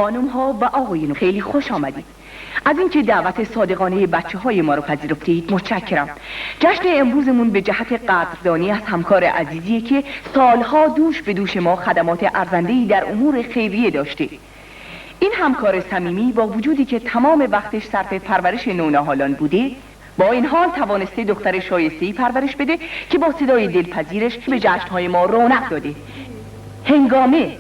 خانم ها و آقایون، خیلی خوش آمدید. از اینکه دعوت صادقانه بچه های ما رو پذیرفتید متشکرم. جشن امروزمون به جهت قدردانی از همکار عزیزیه که سالها دوش به دوش ما خدمات ارزنده‌ای در امور خیریه داشته. این همکار صمیمی با وجودی که تمام وقتش صرف پرورش نونهالان بوده، با این حال توانسته دختر شایسته‌ای پرورش بده که با صدای دلپذیرش به جشن‌های ما رونق داده. هنگامه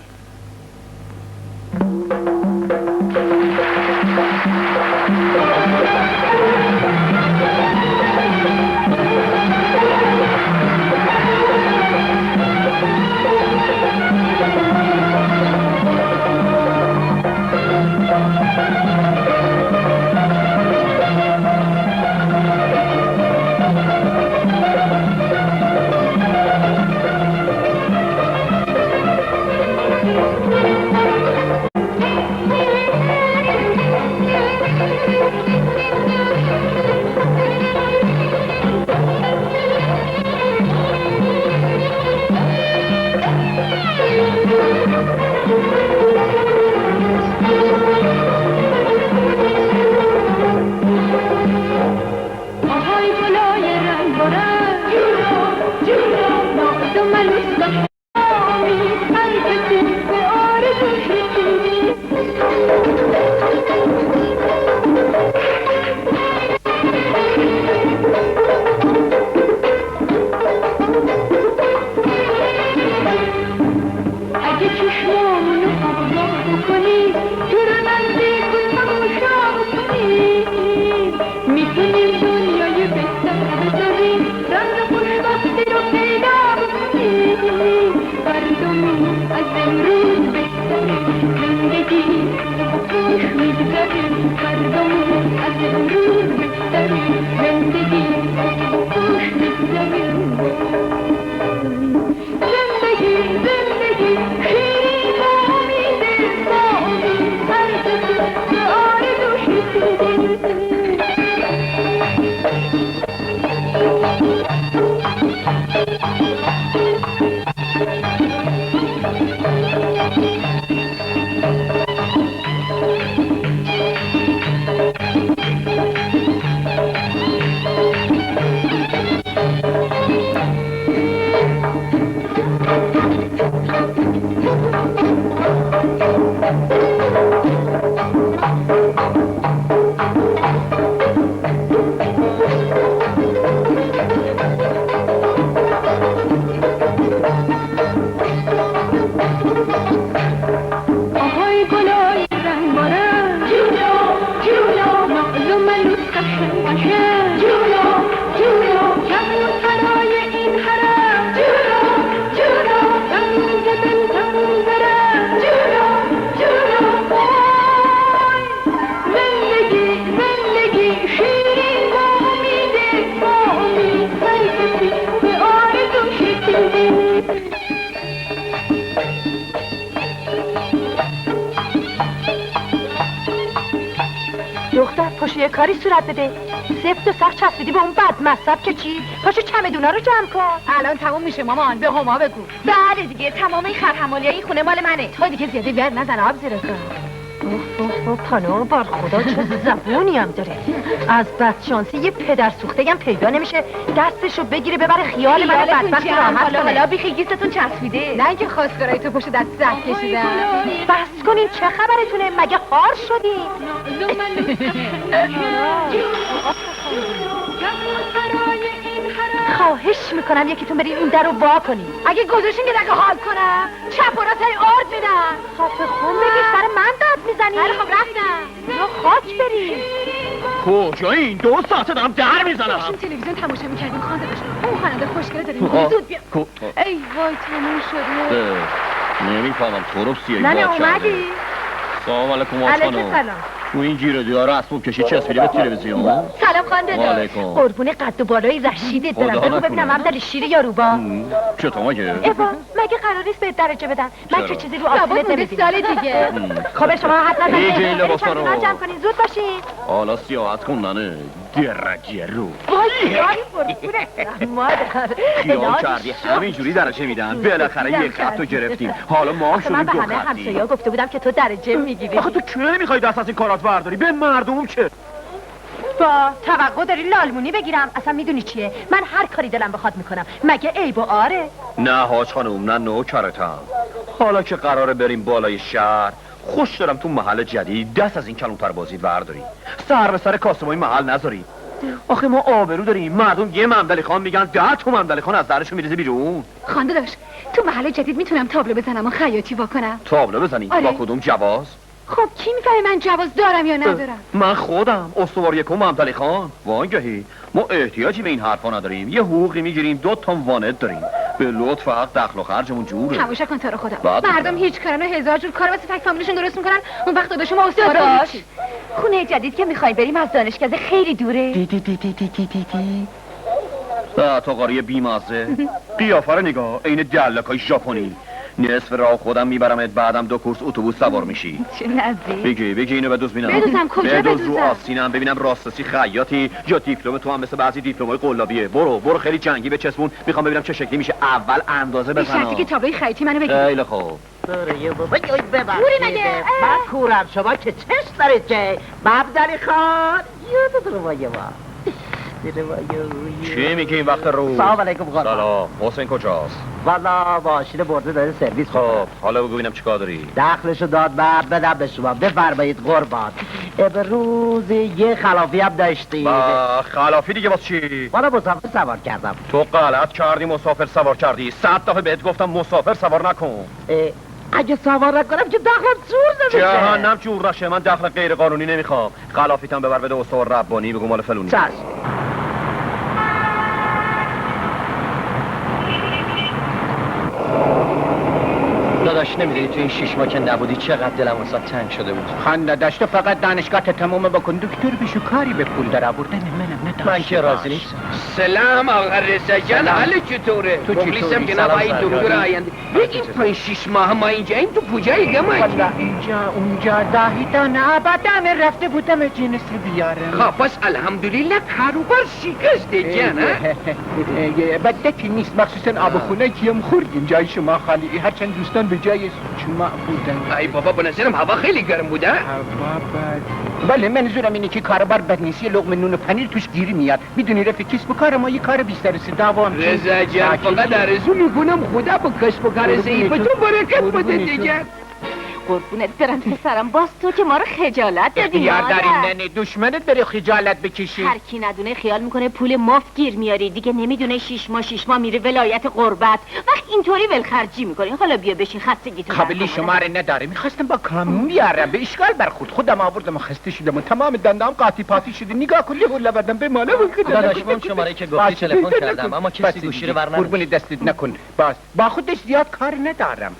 کاری صورت بده. سفت و سخت چسبیدی به اون بد مصب که چی؟ پاشو چمدونا رو جمع کن. الان تموم میشه مامان، به هما بگو. بله دیگه، تمام این خرحمالی این خونه مال منه. تو دیگه زیاده بیار نزن آب زیر تو. پانو بار خدا چه زبونی هم داره. از بدشانسی یه پدر سوخته هم پیدا نمیشه دستشو بگیره ببره خیال من بدبخت راحت کنه. حالا بیخی گیستتون چسبیده. نه اینکه خواستگارای تو پشت دست زد کشیدن. بس کنین، چه خبرتونه؟ مگه خار شدین؟ خواهش میکنم یکیتون برین این در رو وا کنین. اگه گذاشین که دکه حال کنم چپ و راست آرد میدم. خب خون بگیش سر من داد میزنی. بله خب رفتم. یا خاک بریم. کجایین؟ 2 ساعته دارم در میزنم. داشتیم تلویزیون تماشا میکردیم خانده باشم. اون خواننده خوشگله داریم. زود بیا. ای وای تموم شده. نمیفهمم تو رو سیایی ننه اومدی؟ سلام علیکم آقا خانم. سلام. تو این گیره دیاره اسباب کشی چسبیدی به تلویزیون؟ سلام خانده دار. علیکم. قربون قد و بالای رشیدت برم. بگو ببینم هم داری شیر یا روبا؟ چطور مگه؟ ایوا مگه قرار نیست به درجه بدن؟ من که چیزی رو آسیلت نمیدیم. سال دیگه. خب شما حد نزنید. ایجی لباسا رو جمع کنین، زود باشین. حالا سیاحت کن ننه. درجه رو مادر خیال کردی همینجوری درجه میدن بالاخره یک خط رو گرفتیم حالا ما هم من شدیم به دو همه خطی همسایه‌ها گفته بودم که تو درجه میگیری. آخه تو چرا نمیخوای دست از این کارات برداری به مردم که با توقع داری لالمونی بگیرم؟ اصلا میدونی چیه؟ من هر کاری دلم بخواد میکنم. مگه عیب و آره؟ نه حاج خانم نه نوکرتم حالا که قراره بریم بالای شهر خوش دارم تو محل جدید دست از این کلانتر بازی برداری سر به سر کاسبای محل نذاری آخه ما آبرو داریم مردم یه ممدلی خان میگن 10 تا ممدلی خان از درشو میریزه بیرون خانده داشت تو محل جدید میتونم تابلو بزنم و خیاطی واکنم؟ تابلو بزنی آره. با کدوم جواز خب کی میفهمه من جواز دارم یا ندارم؟ من خودم استوار یکم ممدلی خان وانگهی ما احتیاجی به این حرفا نداریم یه حقوقی میگیریم 2 تا وانت داریم به لطف حق دخل و خرجمون جوره تماشا کن تو رو خدا بعد مردم می‌کنم. هیچ کارن و هزار جور کار واسه فک فامیلشون درست میکنن اون وقت داداش ما استوار داداش خونه جدید که میخوای بریم از دانشکده خیلی دوره. تو قاری بیمازه قیافه رو نگاه عین دلکای ژاپنی نصف راه خودم میبرمت بعدم 2 کورس اتوبوس سوار میشی چه نزدیک بگی اینو بدوز بینم بدوزم کجا بدوز رو بدوزم؟ آستینم ببینم راستسی خیاطی یا دیپلم تو هم مثل بعضی دیپلمای قلابیه برو خیلی جنگی بچسبون میخوام ببینم چه شکلی میشه اول اندازه به بزنم شرطی که تابلوی خیاطی منو بگیر خیلی خوب موری مگه؟ من کورم شما که چش دارید که مبدلی خان یادت رو باید چی میگی این وقت رو؟ سلام علیکم قربان. سلام حسین کجاست؟ والا ماشین برده داره سرویس خب کنه حالا بگو ببینم چیکار داری؟ دخلشو داد بدم به شما بفرمایید قربان امروز یه خلافی هم داشتیم با خلافی دیگه واسه چی؟ والا مسافر سوار کردم تو غلط کردی مسافر سوار کردی 100 دفعه بهت گفتم مسافر سوار نکن اگه سوار نکنم که دخلم جور نمیشه جهنم جور نشه من دخل غیر قانونی نمیخوام خلافیتم ببر بده استوار ربانی بگو مال فلونی چشم داداش نمیدونی تو این 6 ماه که نبودی چقدر دلم واسه تنگ شده بود. خنده داشته فقط دانشگاه تموم بکن دکتر بشو کاری به پول در آوردن منم نداشت من که راضی نیستم. سلام آقا رسجان حال چطوره؟ تو چطوری؟ مخلصم جناب سلام آقای سلام. دکتر آینده بگید 5-6 ماه ما اینجاییم تو کجایی گماش؟ والا اینجا اونجا داهیدان آبادان رفته بودم جنس بیارم خب پس الحمدلله کاروبار شکسته جان بده که نیست مخصوصا آب خونه کیم خوردیم جای شما خالی هرچند دوستان به جای شما بودن ای بابا به نظرم هوا خیلی گرم بوده بله منظورم اینه که کاربار بد نیست یه لقمه نون و پنیر توش گیری میاد میدونی رفیق کسب و کار ما یه کار بیشترست دوام رضا جان فقط آرزو میکنم خدا با کسب و کار ضعیفتون برکت بده دیگه قربونت برم پسرم باز تو که ما رو خجالت دادی اختیار مادر. داریم نه دشمنت بره خجالت بکشی هر کی ندونه خیال میکنه پول مفت گیر میاری دیگه نمیدونه 6 ماه میره ولایت قربت وقت اینطوری ولخرجی میکنی حالا بیا بشین خستگیتو قابلی شما رو نداره میخواستم با کامیون بیارم به اشکال برخورد خودم آوردم و خسته شدم و تمام دندام قاطی پاتی شده نگاه کن له بردم به مالا داداش من شماره که گفتی تلفن کردم اما کسی گوشی رو برنامه. قربون دستت نکن با خودش زیاد کار ندارم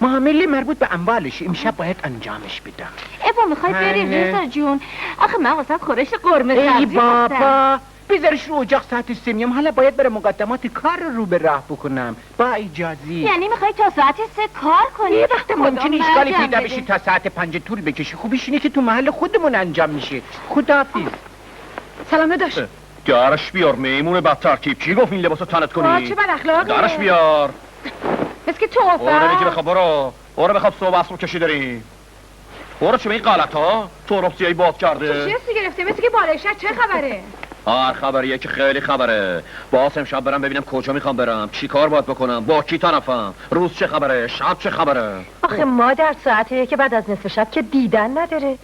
معامله مربوط به اموالش امشب باید انجامش بدم ابا میخوای بری رضا جون آخه من واسه خورش قرمه ای سبزی بابا بذارش رو اجاق ساعت 3 حالا باید برم مقدمات کار رو به راه بکنم با اجازی یعنی میخوای تا ساعت 3 کار کنی یه وقت ممکنه خدا اشکالی مرگم پیدا بده. بشی تا ساعت 5 طول بکشی خوبیش اینه که تو محل خودمون انجام میشه خداحافظ سلام داداش درش بیار میمون بد ترکیب کی گفت این لباسو تنت کنی چه بد اخلاقه درش بیار مثل که تو برو بگی بخواب برو بخواب صبح اصل کشی داری برو چه به این غلط ها تو رفتی باز چه کرده چیزی گرفته مثل که بالای شهر چه خبره هر خبریه که خیلی خبره باز امشب برم ببینم کجا میخوام برم چی کار باید بکنم با کی طرفم روز چه خبره شب چه خبره آخه مادر ساعتیه که بعد از نصف شب که دیدن نداره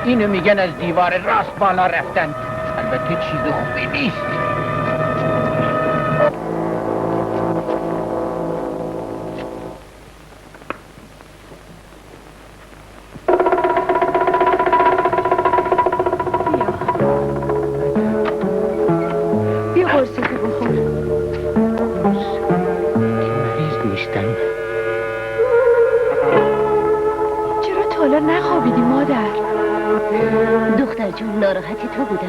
اینو میگن از دیوار راست بالا رفتن البته چیز خوبی نیست. بیا قرصتو بخور. مریض نیستم. چرا تا حالا نخوابیدی مادر؟ دختر جون ناراحتی تو بودم.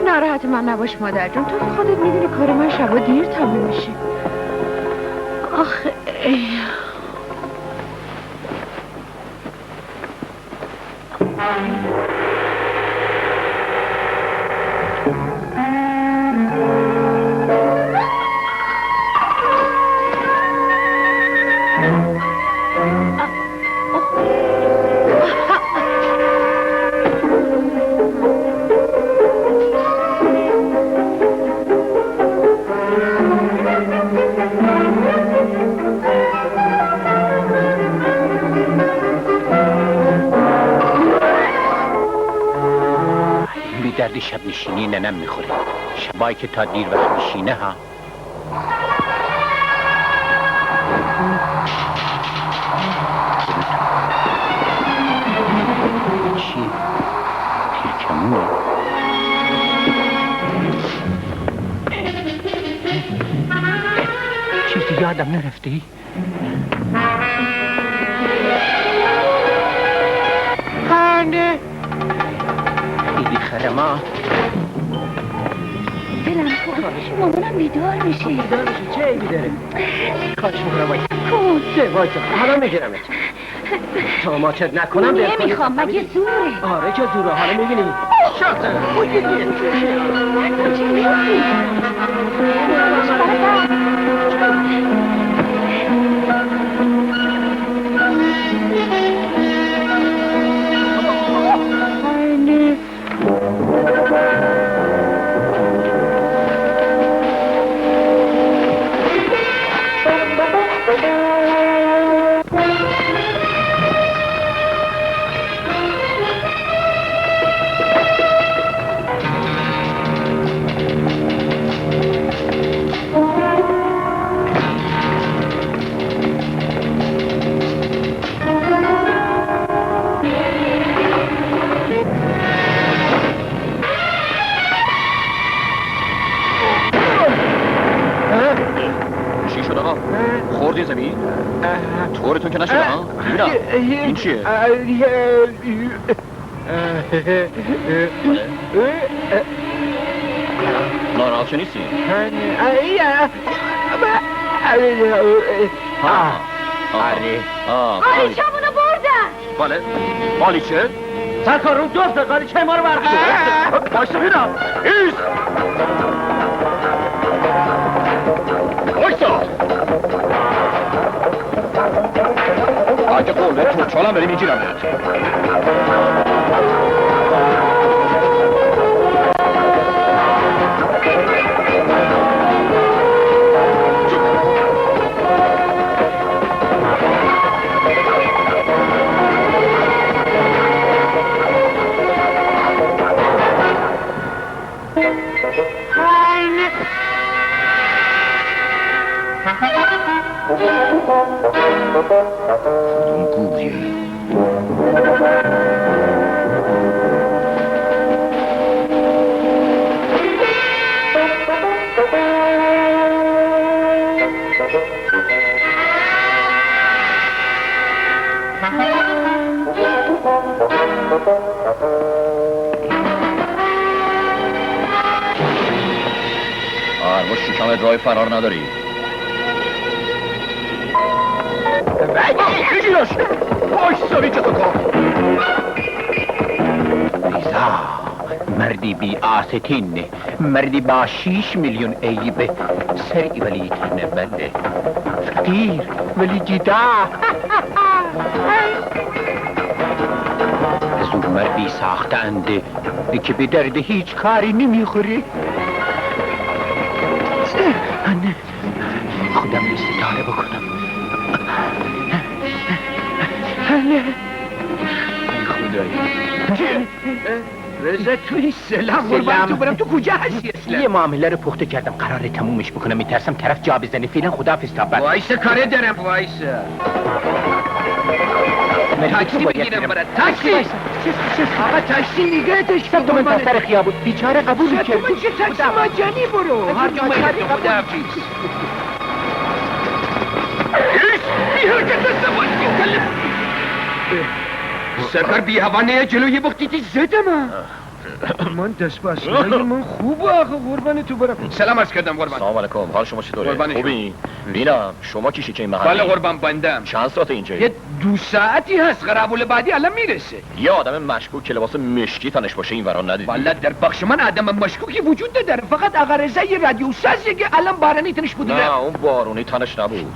ناراحت من نباش مادر جون، تو که خودت میدونی کار من شبا دیر تموم میشه. آخه درد شب نشینی ننم میخوره. شبایی که تا دیر وقت میشینه ها. چی؟ پیرکمونه؟ چیزی یادم نرفتی؟ خانه خیلی خرما. دلم خواه مامانم بیدار میشه. بیدار میشه چه عیبی داره؟ کارش میکنم وایسا. کن وایسا حالا میگیرمت. تا ماچت نکنم نمیخوام مگه زوره. آره که زوره حالا میبینی. شاطر بگیری. خوردی زمین؟ طورتون که نشده ها؟ ببینم این چیه؟ ناراحت چه نیستی؟ قالیچمونو بردن. بله قالیچه؟ سرکار رو دفته قالیچه ما رو برداشت. بایستا بینم ایست بایستا اگه قوله توچالم بریم میگیرم آرموش شکمت راه فرار نداری بگیرش بایستا بی کتو کن ریزا مردی بی آستین مردی با 6 میلیون عیبه سری ولی تنبله فقیر ولی جدا از اون مردی ساختنده که به درد هیچ کاری نمیخوره خودم استعاره بکنم خدایی رضا توی سلام قربان تو برم تو کجا هستی اصلا؟ یه معامله رو پخته کردم قراره تمومش بکنم میترسم طرف جا بزنه فعلا خداحافظ تا بعد وایسا کاره دارم وایسا تاکسی بگیرم برات تاکسی آقا تاکسی نگهتش تو من تا سر خیابون بیچاره قبول کرد تو چه تاکسی مجانی برو هر جا مجانی خداحافظ بی حرکت استفاش میکنم سرکار بی هوانه جلوی بختیتی زدم من دست باسنای من خوب آقا قربان تو برم سلام عرض کردم قربان سلام علیکم حال شما چطوره؟ خوبی؟ بینم شما کیشی که این محلی؟ بله قربان بندم چند ساعت اینجایی؟ یه 2 ساعتی هست قرابول بعدی الان میرسه یه آدم مشکوک که لباس مشکی تنش باشه این وران ندیدی؟ والا در بخش من آدم مشکوکی وجود نداره فقط آقا رضا یه رادیو سازیه که الان بارانی تنش بوده نه اون بارونی تنش نبود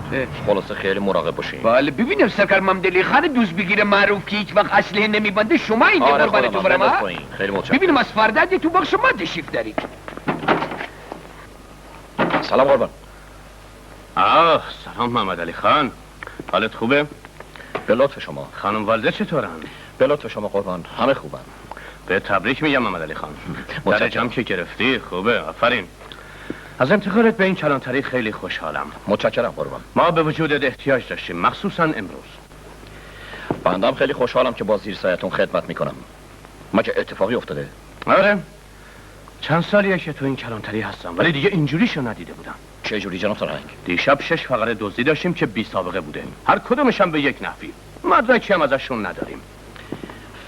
خلاصه خیلی مراقب باشین بله ببینم سرکار ممدلی خان دوست بگیره معروف که هیچ وقت اسلحه نمیبنده شما اینجا قربان تو برم خیلی متشکرم ببینم از فردا تو بخش ما تشریف دارید سلام قربان سلام محمد علی خان حالت خوبه؟ به لطف شما خانم والده چطورن؟ به لطف شما قربان همه خوبن به تبریک میگم محمد علی خان درجه‌ام که گرفتی خوبه آفرین از انتقالت به این کلانتری خیلی خوشحالم متشکرم قربان ما به وجودت احتیاج داشتیم مخصوصا امروز بندم خیلی خوشحالم که با زیر سایتون خدمت میکنم مگه اتفاقی افتاده؟ آره چند سالیه که تو این کلانتری هستم ولی دیگه اینجوریشو ندیده بودم چه جوری جناب سرهنگ؟ دیشب 6 فقره دزدی داشتیم که بی سابقه بوده هر کدومشم به یک نفی مدرکی هم ازشون نداریم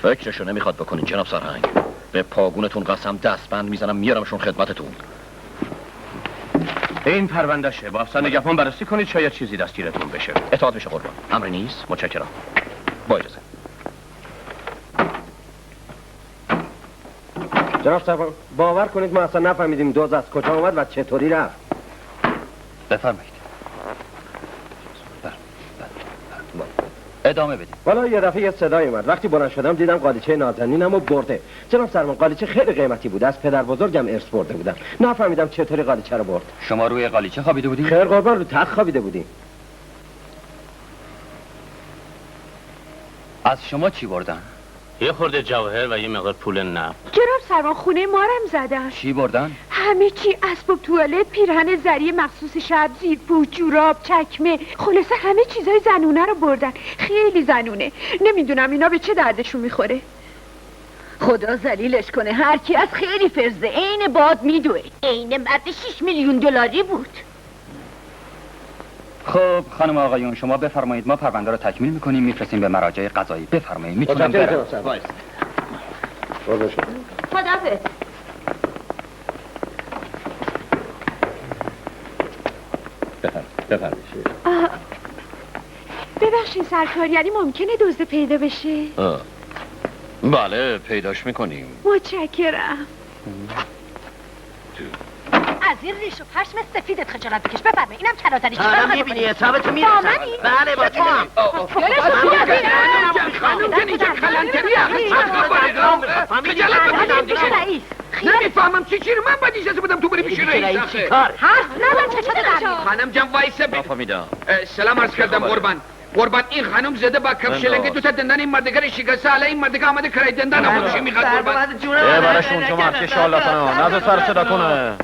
فکرشو نمیخواد بکنین جناب سرهنگ به پاگونتون قسم دستبند میزنم میارمشون خدمتتون این پروندهشه با افسر نگهبان بررسی کنید شاید چیزی دستگیرتون بشه اطاعت میشه قربان امری نیست متشکرم با اجازه جناب سربان باور کنید ما اصلا نفهمیدیم دوز از کجا اومد و چطوری رفت بفرمایید ادامه بدید والا یه دفعه یه صدای اومد وقتی بلند شدم دیدم قالیچه نازنینمو برده جناب سربان قالیچه خیلی قیمتی بود از پدر بزرگم ارث برده بودم نفهمیدم چطوری قالیچه رو برد شما روی قالیچه خوابیده بودی؟ خیر قربان رو تخت خوابیده بودیم از شما چی بردن؟ یه خورده جواهر و یه مقدار پول نقد جناب سروان خونه ما رم زدن چی بردن؟ همه چی اسباب توالت پیرهن زری مخصوص شب زیرپوش جوراب چکمه خلاصه همه چیزای زنونه رو بردن خیلی زنونه نمیدونم اینا به چه دردشون میخوره خدا ذلیلش کنه هر کی از خیلی فرزه عین باد میدوه عین مرد 6 میلیون دلاری بود خب خانم آقایون شما بفرمایید ما پرونده رو تکمیل میکنیم میفرستیم به مراجع قضایی بفرمایید میتونم برم خداحافظ بفرمایید ببخشین سرکار یعنی ممکنه دزد پیدا بشه بله پیداش میکنیم متشکرم از این ریش و پشم سفیدت خجالت بکش بفرمایید اینم کلانتری حالا میبینی حسابتو میرسم بله با تو هم خانم جان اینجا کلانتری رئیس نمیفهمم چی رو من باید اجازه بدم تو بری پیش رئیس حرف نزن چشات در خانم جان وایسه نفهمیدم سلام عرض کردم قربان این خانم زده با کف شلنگ دو تا دندان این مردگار شکسته حالا این مردگار آمده کرای دندان اما چی میخواد قربان براشون شما که شالاتان نزد سر صدا کنه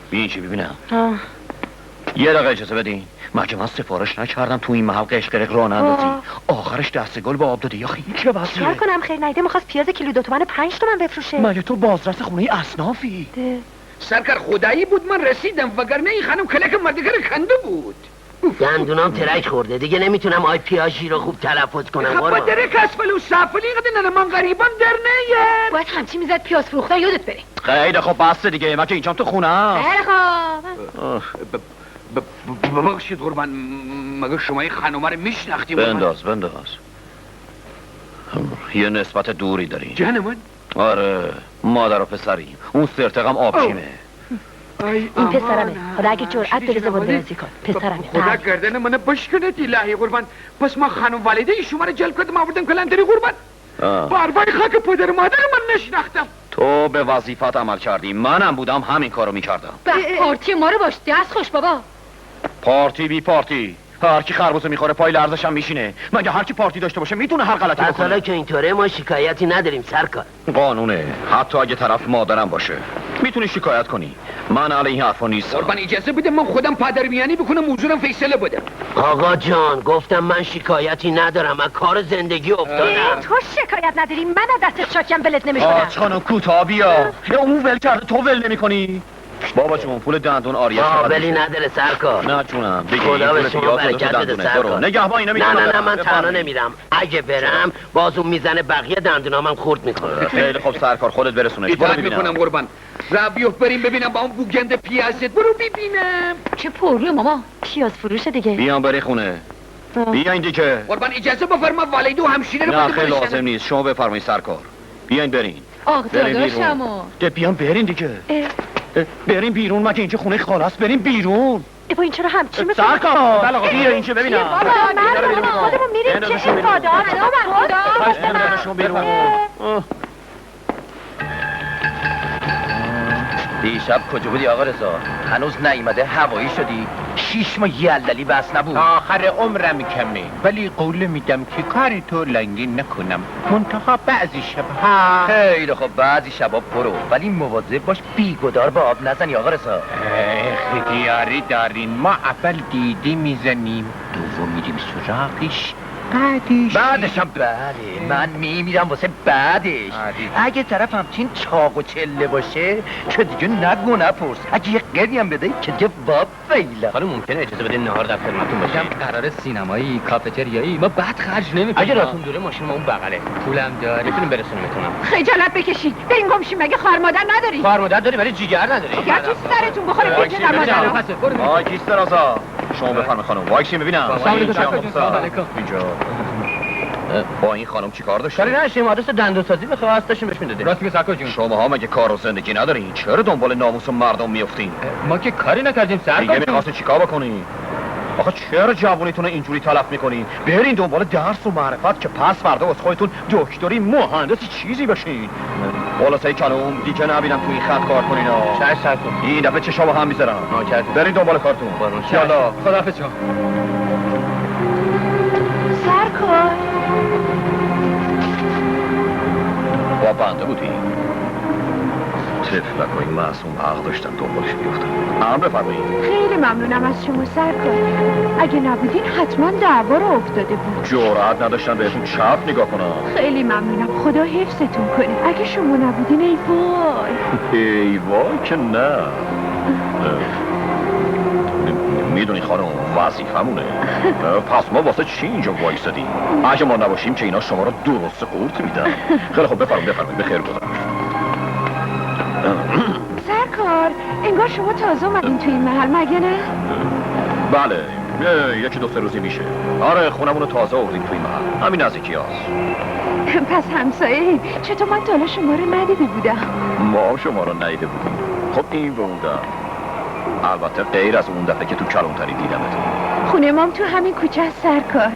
ببین چی ببینم یه دقیقه اجازه بدین مگه من سفارش نکردم تو این محل قشقرق راه نندازی آخرش دست گل به آب داده یا خیلی چه وضعیه کار کنم خیر نیده میخواست پیاز کیلو 2 تومن 5 تومن بفروشه مگه تو بازرس خونه اصنافی سرکار خدایی بود من رسیدم وگرنه این خانم کلک مردگار کنده بود دندونام ترک خورده دیگه نمیتونم آی پیاژی رو خوب تلفظ کنم خب با درک اسفل و سفلی قدر من غریبان در نیار باید همچی میزد پیاز فروخته یادت بره خیلی خب بس دیگه من که اینجام تو خونه خیلی خوب ببخشید قربان مگه شما این خانم رو میشناختی بنداز یه نسبت دوری داری جان من آره مادر و پسری اون سرتقم آبشیمه این پسرمه خدا اگه جرأت بده زبان درازی کن پسرمه خدا گردن من بشکند الهی قربان پس ما خانم والده شما رو جلب کردم آوردم کلانتری قربان باربای خاک پدر مادر من نشناختم تو به وظیفت عمل کردی منم بودم همین کارو میکردم پارتی ما رو باش دست خوش بابا پارتی بی پارتی هر کی خربزه میخوره پای لرزش هم میشینه. مگه هر کی پارتی داشته باشه میتونه هر غلطی پس بکنه؟ حالا که اینطوره ما شکایتی نداریم سرکار. قانونه، حتی اگه طرف مادرم باشه میتونی شکایت کنی. من علیه این حرفا نیستم. قربان اجازه بده من خودم پدر میانی بکنم موضوعم فیصله بده. آقا جان گفتم من شکایتی ندارم، از کار زندگی افتادم. تو شکایت نداری، من از دست شاکم ولت نمیکنم. آج خانم کوتاه بیا. یا اون ول کرده تو ول نمیکنی؟ بابا جون پول دندون آریه قابلی نداره سرکار. نه جونم بگی خدا به پول شما پیاز برکت دندونه. بده سرکار. نگهبان اینو میتونم. نه من تنها نمیرم، اگه برم باز اون میزنه بقیه دندونامم خورد میکنه. خیلی خوب سرکار خودت برسونش. برو اطاعت میکنم ببینم. قربان. ربیو بریم ببینم با اون بوگند پیازت. برو ببینم. چه پروه ماما، پیاز فروشه دیگه. بیام بری خونه. بیاین دیگه. قربان اجازه بفرما والد و همشیره رو نه بده خیلی برسنم. لازم نیست. شما بفرمایید سرکار. بیاین برین. آقا برین داداشمو. بیرون. بیان برین دیگه. بریم بیرون، مگه اینجا خونه خالاست. بریم بیرون. با این چرا همچی میکنه؟ سرکار بله آقا بیا اینجا ببینم. بابا من خودمون میریم که افتاده ها بندازشون بیرون. دیشب کجا بودی آقا رضا؟ هنوز نیومده هوایی شدی؟ 6 ماه یلدلی بس نبود. آخر عمرم کمه، ولی قول میدم که کاری تو لنگین نکنم. منتها بعضی شبها خیلی خب بعضی شبا برو، ولی مواظب باش بیگدار به آب نزنی آقا رضا. اختیاری دارین، ما اول دیدی میزنیم، دوم میریم سراغش، بعدش هم بله من میمیرم واسه بعدش. اگه طرف همچین چاق و چله باشه که دیگه نگو نپرس، اگه یه قری هم بده که دیگه باب فیلا. حالا ممکنه اجازه بده نهار در خدمتتون باشم؟ قرار سینمایی کافتریایی ما بعد خرج نمی‌کنیم. اگه راتون دوره ماشین ما اون بغله. پولم داری میتونیم برسونیمتونم. خجالت بکشید بریم گمشیم، مگه خواهر مادر نداری؟ خواهر مادر داری ولی جیگر نداری. جیگر تو سرتون بخوره پیچه در مادر. آی کیست رازا. شما بفرمایید خانم. وایسین ببینم. اینجا. با این خانم چی کار داشتی؟ کاری نداشتیم، آدرس دندونسازی بخواست داشتیم بهش میدادیم. راست میگه سرکار جون. شما ها مگه کار و زندگی ندارین؟ چرا دنبال ناموس مردم میافتین؟ ما که کاری نکردیم سرکار دیگه جون. میخواستین چیکار بکنین؟ آخه چرا جوونیتون رو اینجوری تلف میکنین؟ برین دنبال درس و معرفت که پس فردا واسه خودتون دکتری مهندسی چیزی بشین. خلاصه کلام دیگه نبینم تو این خط کار کنین ها. چش سرکار. این دفعه چشامو هم میذارم. برین دنبال کارتون. یالا خداحافظ شما. سرکار با بنده بودی؟ طفلک و این معصوم حق داشتن دنبالش بیفتن. هم بفرمایید. خیلی ممنونم از شما سرکار. اگه نبودین حتما دعوا رو افتاده بود. جرأت نداشتن بهتون چپ نگاه کنم. خیلی ممنونم، خدا حفظتون کنه. اگه شما نبودین ای وای. ای وای که نه. میدونی خانم وظیفمونه. پس ما واسه چی اینجا وایسادیم؟ اگه ما نباشیم که اینا شما رو درست قورت میدن. خیلی خب بفرمایید به خیر گذشت. سرکار انگار شما تازه اومدین تو این محل مگه نه؟ بله یکی دو سه روزی میشه. آره خونمون رو تازه آوردیم تو این محل، همین نزدیکی هست. پس همسایه چطور من تا حالا شما رو ندیده بودم؟ ما شما رو ندیده بودیم. خب این به اون در البته غیر از اون دفعه که تو کلانتری دیدمتون. خونه مام تو همین کوچه است سرکار.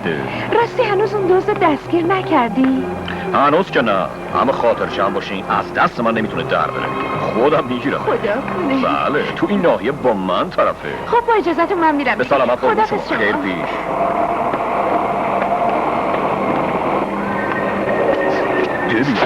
راستی هنوز اون دوز دستگیر نکردی؟ هنوز که نه، اما خاطر جمع باشین از دست من نمیتونه در بره. خودم میگیرم. خدا کنه. بله تو این ناحیه با من طرفه. خب با اجازهتون من میرم. به سلامت خدا شما. خیلی پیش. ببین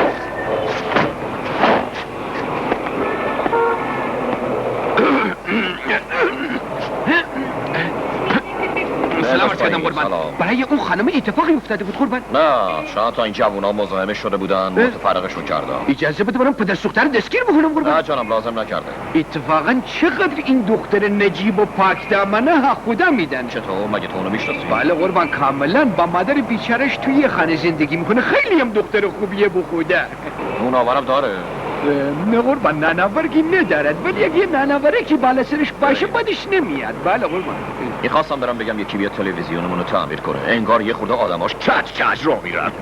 سلامت کردم قربان. برای اون خانم اتفاقی افتاده بود قربان. نه شاید تا این جوونا مزاحم شده بودن متفرقشون کردن. اجازه بده برام پدر سوختر دستگیر بکنم قربان. نه جانم لازم نکرده. اتفاقا چقدر این دختر نجیب و پاک دامنه خدا میدن. چطور مگه تو اونو میشناسی؟ بله قربان کاملا، با مادر بیچارش توی یه خانه زندگی میکنه. خیلی هم دختر خوبیه به خدا. مناورم داره؟ نه قربان ناناورگی ندارد، ولی اگه ناناوره که بالا سرش باشه بدش نمیاد. بله قربان. میخواستم برم بگم یکی بیاد تلویزیونمون رو تعمیر کنه. انگار یه خورده آدماش کج کج راه میرن.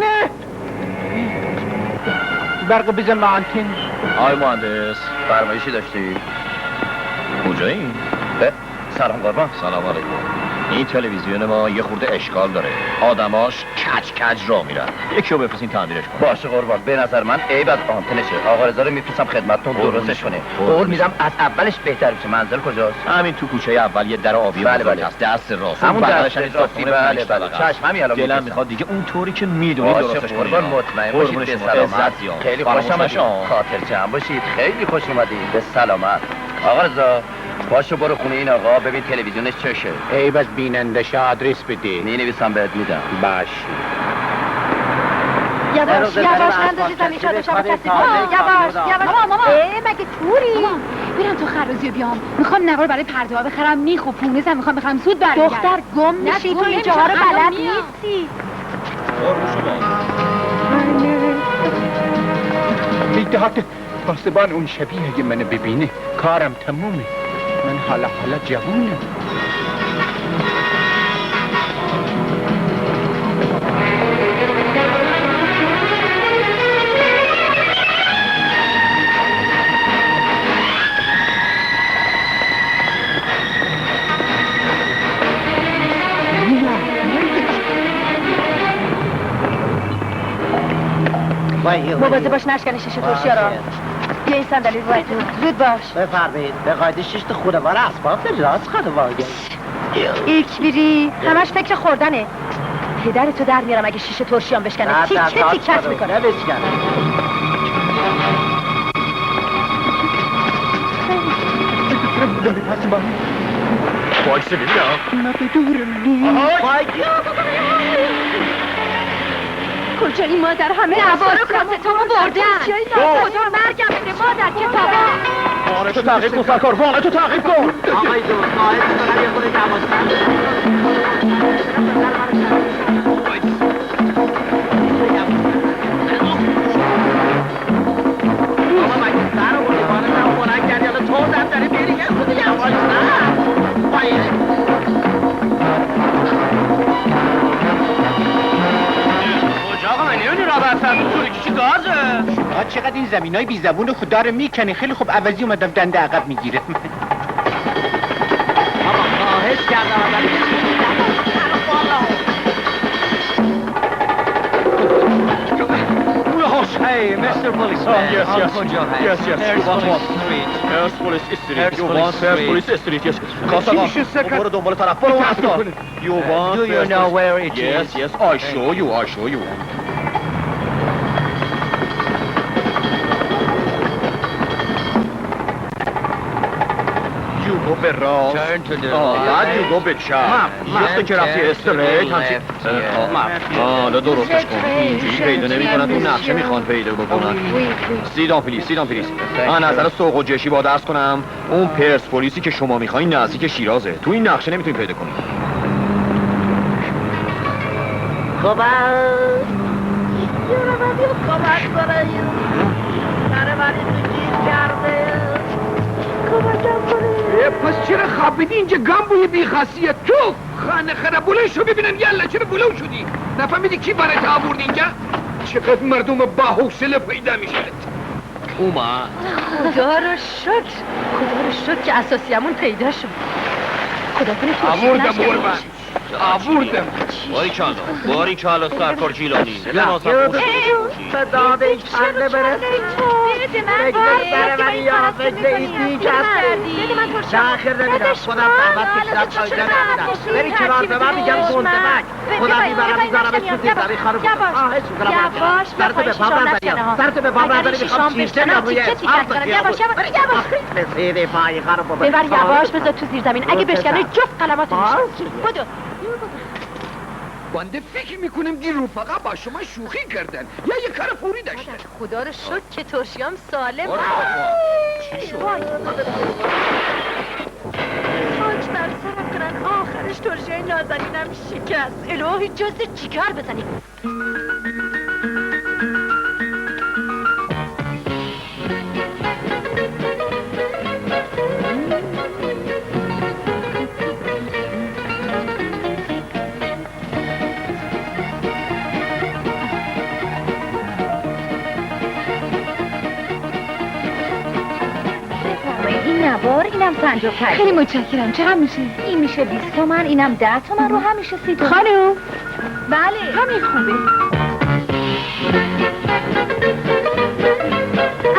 نه برق بزن مانتین. آی مهندس فرمایشی داشتی؟ کجایی؟ سلام قربان. سلام علیکم. این تلویزیون ما یه خورده اشکال داره. آدماش کج کج راه میرن. یکی رو بفرستین تعمیرش کنه. باشه قربان، به نظر من عیب از آنتنشه. آقا رضا رو میفرستم خدمتتون درستش کنه. قول میدم از اولش بهتر بشه. منزل کجاست؟ همین تو کوچه اول یه در آبی بله. هست، دست راست. همون بغلش دست راستی. بله. چشم همین الان دلم میخواد دیگه اون طوری که میدونی درستش کنی. قربان مطمئن باشید به سلامت. خیلی خوش آمدید. خاطر جمع باشید. خیلی خوش اومدید. به سلامت. آقا رضا باشو برو خونه این آقا ببین تلویزیونش چشه. عیب از بینندش آدرس بده. مینویسم بهت میدم. باشه. یواش اندازی زمین شده شما کسی یواش ماما مگه توری؟ ماما برم تو خرازی بیام، میخوام نوار برای پرده ها بخرم، میخ و پونزم میخوام بخرم، زود برگردم. دختر گم میشی تو اینجاها رو بلد نیستی. میداد پاسبان اون شبیه اگه منو ببینه کارم تمومه. من حالا جوونم. مواظب باش نشکنی شیشه ترشی را. بیا این صندلی رو زود باش. بفرمایید به قاعده شیشت خونوار اسباب راست خانواده. ایکبیری همش فکر خوردنه. پدرتو در میارم اگه شیشه ترشیام بشکنه. تیکت میکنه. نه بشکنه. وایسه ببینم. نه به دورم کجایی مادر؟ همه نوار و کاستامو بردن. خدا مرگم بده مادر که بابا. وانه تو تعقیب کن سرکار، وانه تو تعقیب کن. آقای دوست خواهد میکنم یه خود دوازتن. آقا مگه سر رو بردی بانه رو بلند کردی حالا تو دم داری بیری یه خود یواشتن. آقا من نمیدونی را برسن تو طوری کشی گازه. شما چقدر این زمینای بی زبون خدا رو میکنی. خیلی خوب عوضی اومدم دنده عقب میگیره. آقا خواهش کردم Hey, Mr. Police. Yes. You want what? First Police Street. You want First Police Street? Yes. Kasaba. برو دنبال طرف. برو افتاد. You want? Do you know where it is? Yes. I show you. You go به راست. Turn to the بعد you go به چپ. وقتی که رفتی استریت همچین. حالا درستش کن. اینجوری پیدا نمی‌کنن تو نقشه میخوان پیدا بکنن. سیدان پلیس. من نظر سوق و جشی با درس کنم. اون پرسپولیسی که شما میخواین نزدیک شیرازه. تو این نقشه نمیتونی پیدا کنی. خب کمک کنه برای تو گیر کرده. کمکم کنه. پس چرا خوابیدی اینجا گمبوی بی خاصیت تو؟ خانه خرابولشو ببینن یلا چرا بلو شدی؟ نفهمیدی کی برای تا آورد اینجا؟ چقدر مردم با حوصله پیدا میشد. اومد. خدا رو شکر که اساسیمون پیدا شد. خدا کنه تو آوردم. باریکالله سرکار جیلانی. صدا به این پرده برسید. فکر سر من یا فکر ایتی کسی تاخیر نمیدم. خودم قهوت کشتم پایده نمیدم. بری کنار به من میگم گنده مک. خودم میبرم تو زیر زمین خانم. آهش میکنم. سرتو به بام نزدی میخوام شیشه بیام روی اسفالت خیابون. رسیدی پایی خانم بابا. ببر یواش بذار تو زیر زمین. اگه بشکنه جفت قلماتو میشه. بدو. بنده فکر میکنم دی رفقا با شما شوخی کردن یا یه کار فوری داشتن. خدا رو شکر که ترشیام سالم. چی شد؟ خاک بر سرم کنن آخرش ترشیای نازنینم شکست. الهی جز چیکار بزنی؟ بار اینم 55. خیلی متشکرم. چقدر میشه؟ این میشه 20 تومن، اینم 10 تومن، رو هم میشه 30 تومن. خانم بله همین خوبه.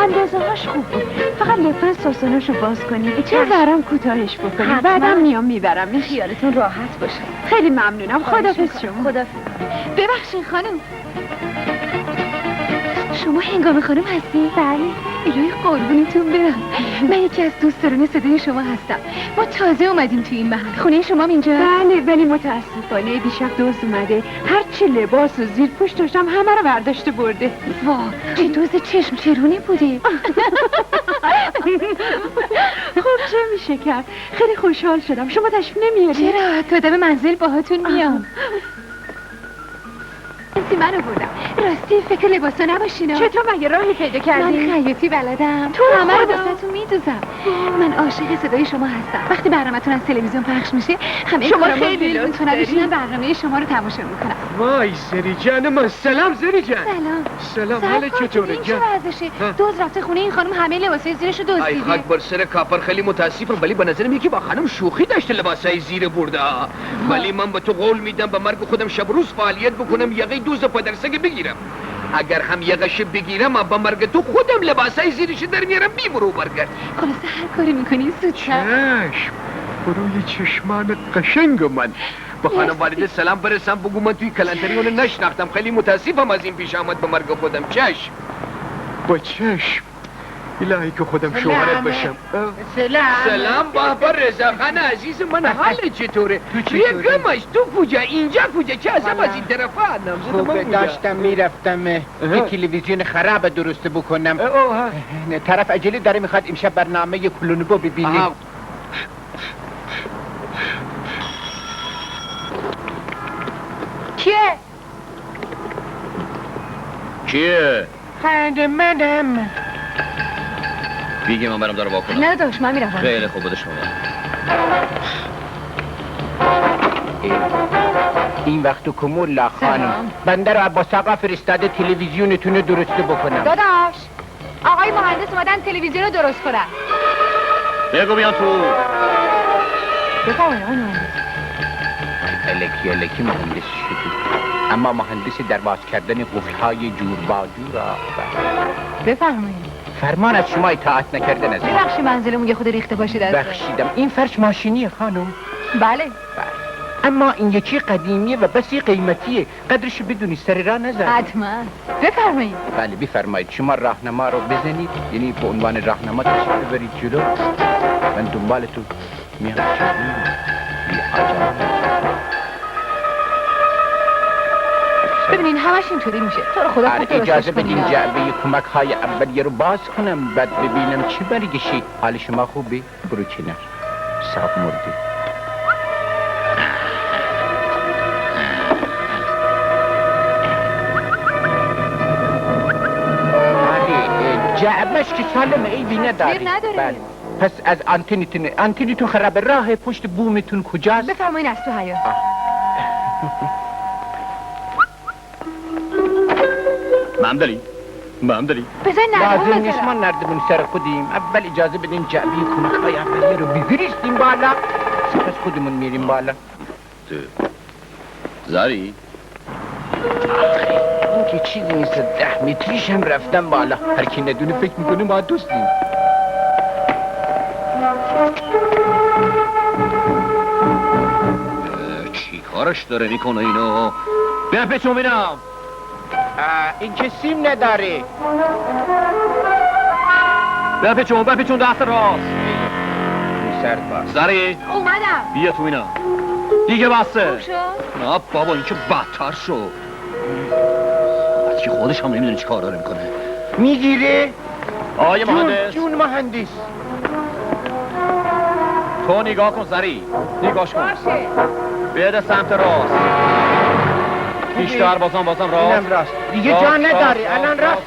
اندازه هاش خوب بود. فقط لطفا ساساناشو باز کنید. چه ورم کوتاهش بکنید. حتما. بعدم میام میبرم. خیالتون راحت باشه. خیلی ممنونم. خداحافظ شما. خداحافظ. ببخشید خانم. شما هنگام خانم هستی؟ بله. الهی قربونتون برم. من یکی از دوستان صدای شما هستم. ما تازه اومدیم تو این محل. خونه شما اینجا؟ بله ولی متاسفانه دیشب دزد اومده. هر چی لباس و زیر پوش داشتم همه رو برداشته برده. وا چه دزد چشم چرونی بوده. خب چه میشه کرد؟ خیلی خوشحال شدم. شما تشریف نمیاری؟ چرا؟ تا دم منزل باهاتون میام. منو بردم. راستی فکر لباسا نباشینا. چطور مگه راهی پیدا کردی؟ من خیاطی بلدم. تو همه رو واسهتون میدوزم. من عاشق صدای شما هستم. وقتی برنامه‌تون از تلویزیون پخش میشه همه شما خیلی لطف دارید. بشینم برنامه شما رو تماشا میکنم. وای زری جان من. سلام زری جان. سلام. سلام حال چطوره این چه جان؟ ورزشه؟ دوز رفته خونه این خانم همه لباسای زیرشو ای دزدیده. خاک بر سر کاپر خیلی متاسفم ولی به نظرم یکی با خانم شوخی داشته لباسای زیر برده. ولی من به تو قول میدم به مرگ خودم شب روز فعالیت بکنم یقه دوز پدرسگ بگیرم. اگر هم یقش بگیرم با مرگ تو خودم لباسای زیرش در میارم بیمرو برگرد. خلاصه هر کاری میکنی زودتر. چشم بروی چشمان قشنگ من. به خانم والده سلام برسم بگو من توی کلانتری اونو نشناختم. خیلی متاسفم از این پیش آمد به مرگ خودم. چشم با چشم. الهی که خودم شوهرت بشم. سلام بابا رضا خان عزیز من. حال چطوره؟ گمش تو کجا؟ اینجا کجا؟ چه عذاب از این طرفا؟ خوبه داشتم میرفتم یه تلویزیون خراب درست بکنم. طرف عجله داره میخواد امشب برنامه کلونبو ببینه. کیه؟ منم. بیگه من برم داره واکنم. نه داشت من میرم. خیلی خوب بوده شما. این وقت کمولا خانم بنده رو عباس آقا فرستاده تلویزیونتون رو درست بکنم. داداش آقای مهندس اومدن تلویزیون رو درست کنن. بگو بیان تو. بفرمایید آقای مهندس. الکی مهندس شدی اما مهندس در باز کردن قفل‌های جور با جور. بفرمایید. فرمان از شما اطاعت نکردن از ببخشید منزلمون یه خود ریخته باشید از بخشیدم. این فرش ماشینیه خانم. بله. اما این یکی قدیمیه و بسی قیمتیه. قدرشو بدونی سر راه نزد. حتما. بفرمایید. بله بفرمایید. شما راهنما رو بزنید یعنی به عنوان راهنما تشریف ببرید جلو. من دنبالتون میام. ببینین همش اینطوری میشه. تو رو خدا خود اجازه بدین جعبه کمک های اولیه رو باز کنم بعد ببینم چی برگشی. حال شما خوبه؟ برو کنار. صاحب مرده. جعبش که سالمه عیبی نداره. نداره. پس از آنتنتون خراب. راه پشت بومتون کجاست؟ بفرمایین از تو حیا. ممدلی بزن نردبون لازم نیست ما نردبون سر خودیم. اول اجازه بدین جعبه کمک های اولیه رو بفرستیم بالا سپس خودمون میریم بالا. زری این که چیزی نیست. 10 متریش هم رفتم بالا. هر کی ندونه فکر میکنه ما دوستیم. چی کارش داره میکنه اینو؟ بیان پیچون بینم. این که سیم نداره. بیان پیچون دست راست. سرد باز. زری اومدم. بیا تو اینا. دیگه بسته. خوب شد؟ نه بابا این که بدتر شد. از که خودش هم نمیدونه چی کار داره میکنه. میگیره؟ آقای مهندس. جون مهندس. تو نگاه کن زری. نگاش کن. باشه. بده سمت راست. بیشتر بازم راست. اینم راست. دیگه جا نداره. الان راست.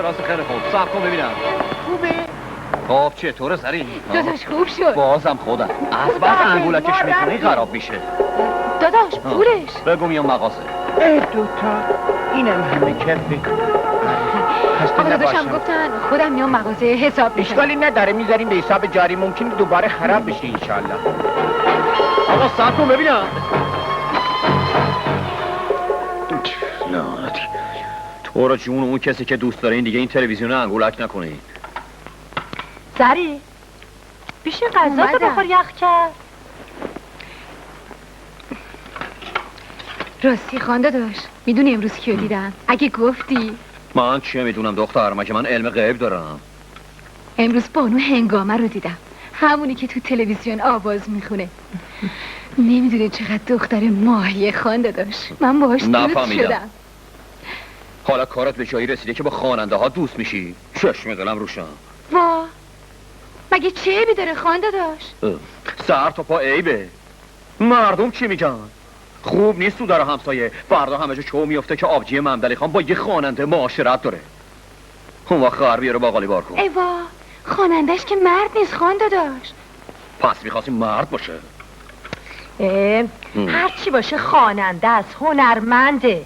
راست خیلی خوب. صبر کن ببینم. خوبه؟ خب چطوره زری؟ داداش خوب شد. بازم خودم. از بس انگولکش میکنی خراب میشه. داداش پولش. بگو میام مغازه. دوتا. اینم همه کفه. آقا داداشم گفتن خودم میام مغازه حساب میکنم. اشکالی نداره میذاریم به حساب جاری، ممکنه دوباره خراب بشه انشالله. آقا صبر کن ببینم. لعنتی تو را جون اون کسی که دوست داره این دیگه این تلویزیون انگولک نکنه. زری بیشه غذا تو بخور، یخ کرد. راستی خانده داشت میدونی امروز کیو دیدم؟ اگه گفتی. من چیه میدونم دختر، مگه من علم غیب دارم؟ امروز بانو هنگامه رو دیدم، همونی که تو تلویزیون آواز میخونه. نمیدونی چقدر دختر ماهی خانده داشت. من باهاش دوست شدم. حالا کارت به جایی رسیده که با خواننده ها دوست میشی؟ چشم دلم روشن. وا مگه چه عیبی داره خانده داشت؟ سر تا پا عیبه. مردم چی میگن؟ خوب نیست تو در همسایه فردا همه جا چو میفته که آبجی ممدلی خان با یه خواننده معاشرت داره. اون وقت خربیه رو باقالی بار کن. ایوا خوانندش که مرد نیست خانده داشت. پس میخواستی مرد باشه؟ هر چی باشه خواننده است، هنرمنده.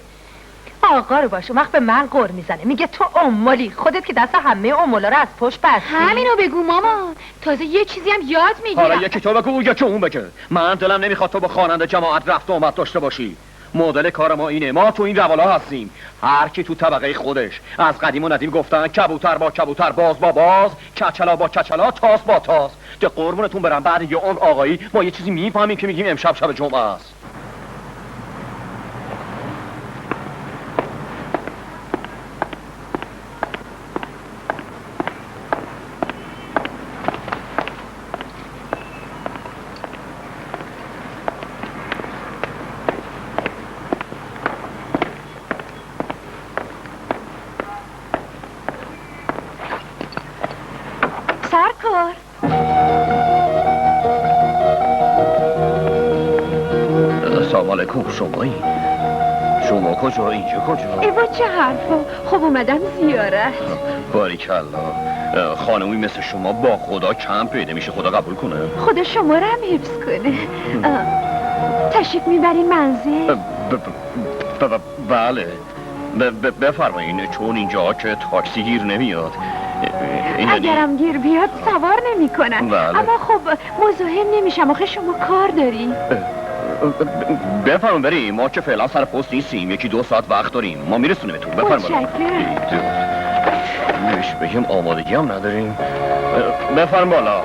آقا رو باشه وقت به من قر میزنه میگه تو امولی، خودت که دست همه امولا رو از پشت بستی. همینو بگو مامان، تازه یه چیزی هم یاد میگیرم. حالا یکی تو بگو یکی اون بگه. من دلم نمیخواد تو با خواننده جماعت رفت و آمد داشته باشی. مدل کار ما اینه، ما تو این روالا هستیم، هر کی تو طبقه خودش. از قدیم و ندیم گفتن کبوتر با کبوتر، باز با باز، کچلا با کچلا، تاس با تاس. ده قربونتون برم بعد یه عمر آقایی ما یه چیزی میفهمیم که میگیم امشب شب جمعه است. شما کجا؟ اینجا کجا؟ ایوا چه حرفا؟ خب اومدم زیارت. باریکلا، خانومی مثل شما با خدا کم پیدا میشه، خدا قبول کنه. خدا شما رو هم حفظ کنه. تشریف میبرین منزل؟ بله بفرمایین، چون اینجا که تاکسی گیر نمیاد. اگرم گیر بیاد سوار نمی کنن. بله. اما خب مزاحم نمیشم، آخه شما کار داریم. بفرمایید بریم، ما که فعلا سر پست نیستیم، 1-2 ساعت وقت داریم، ما میرسونیم تو. بفرمایید. متشکرم. بگیم آمادگی هم نداریم. بفرمایید بالا.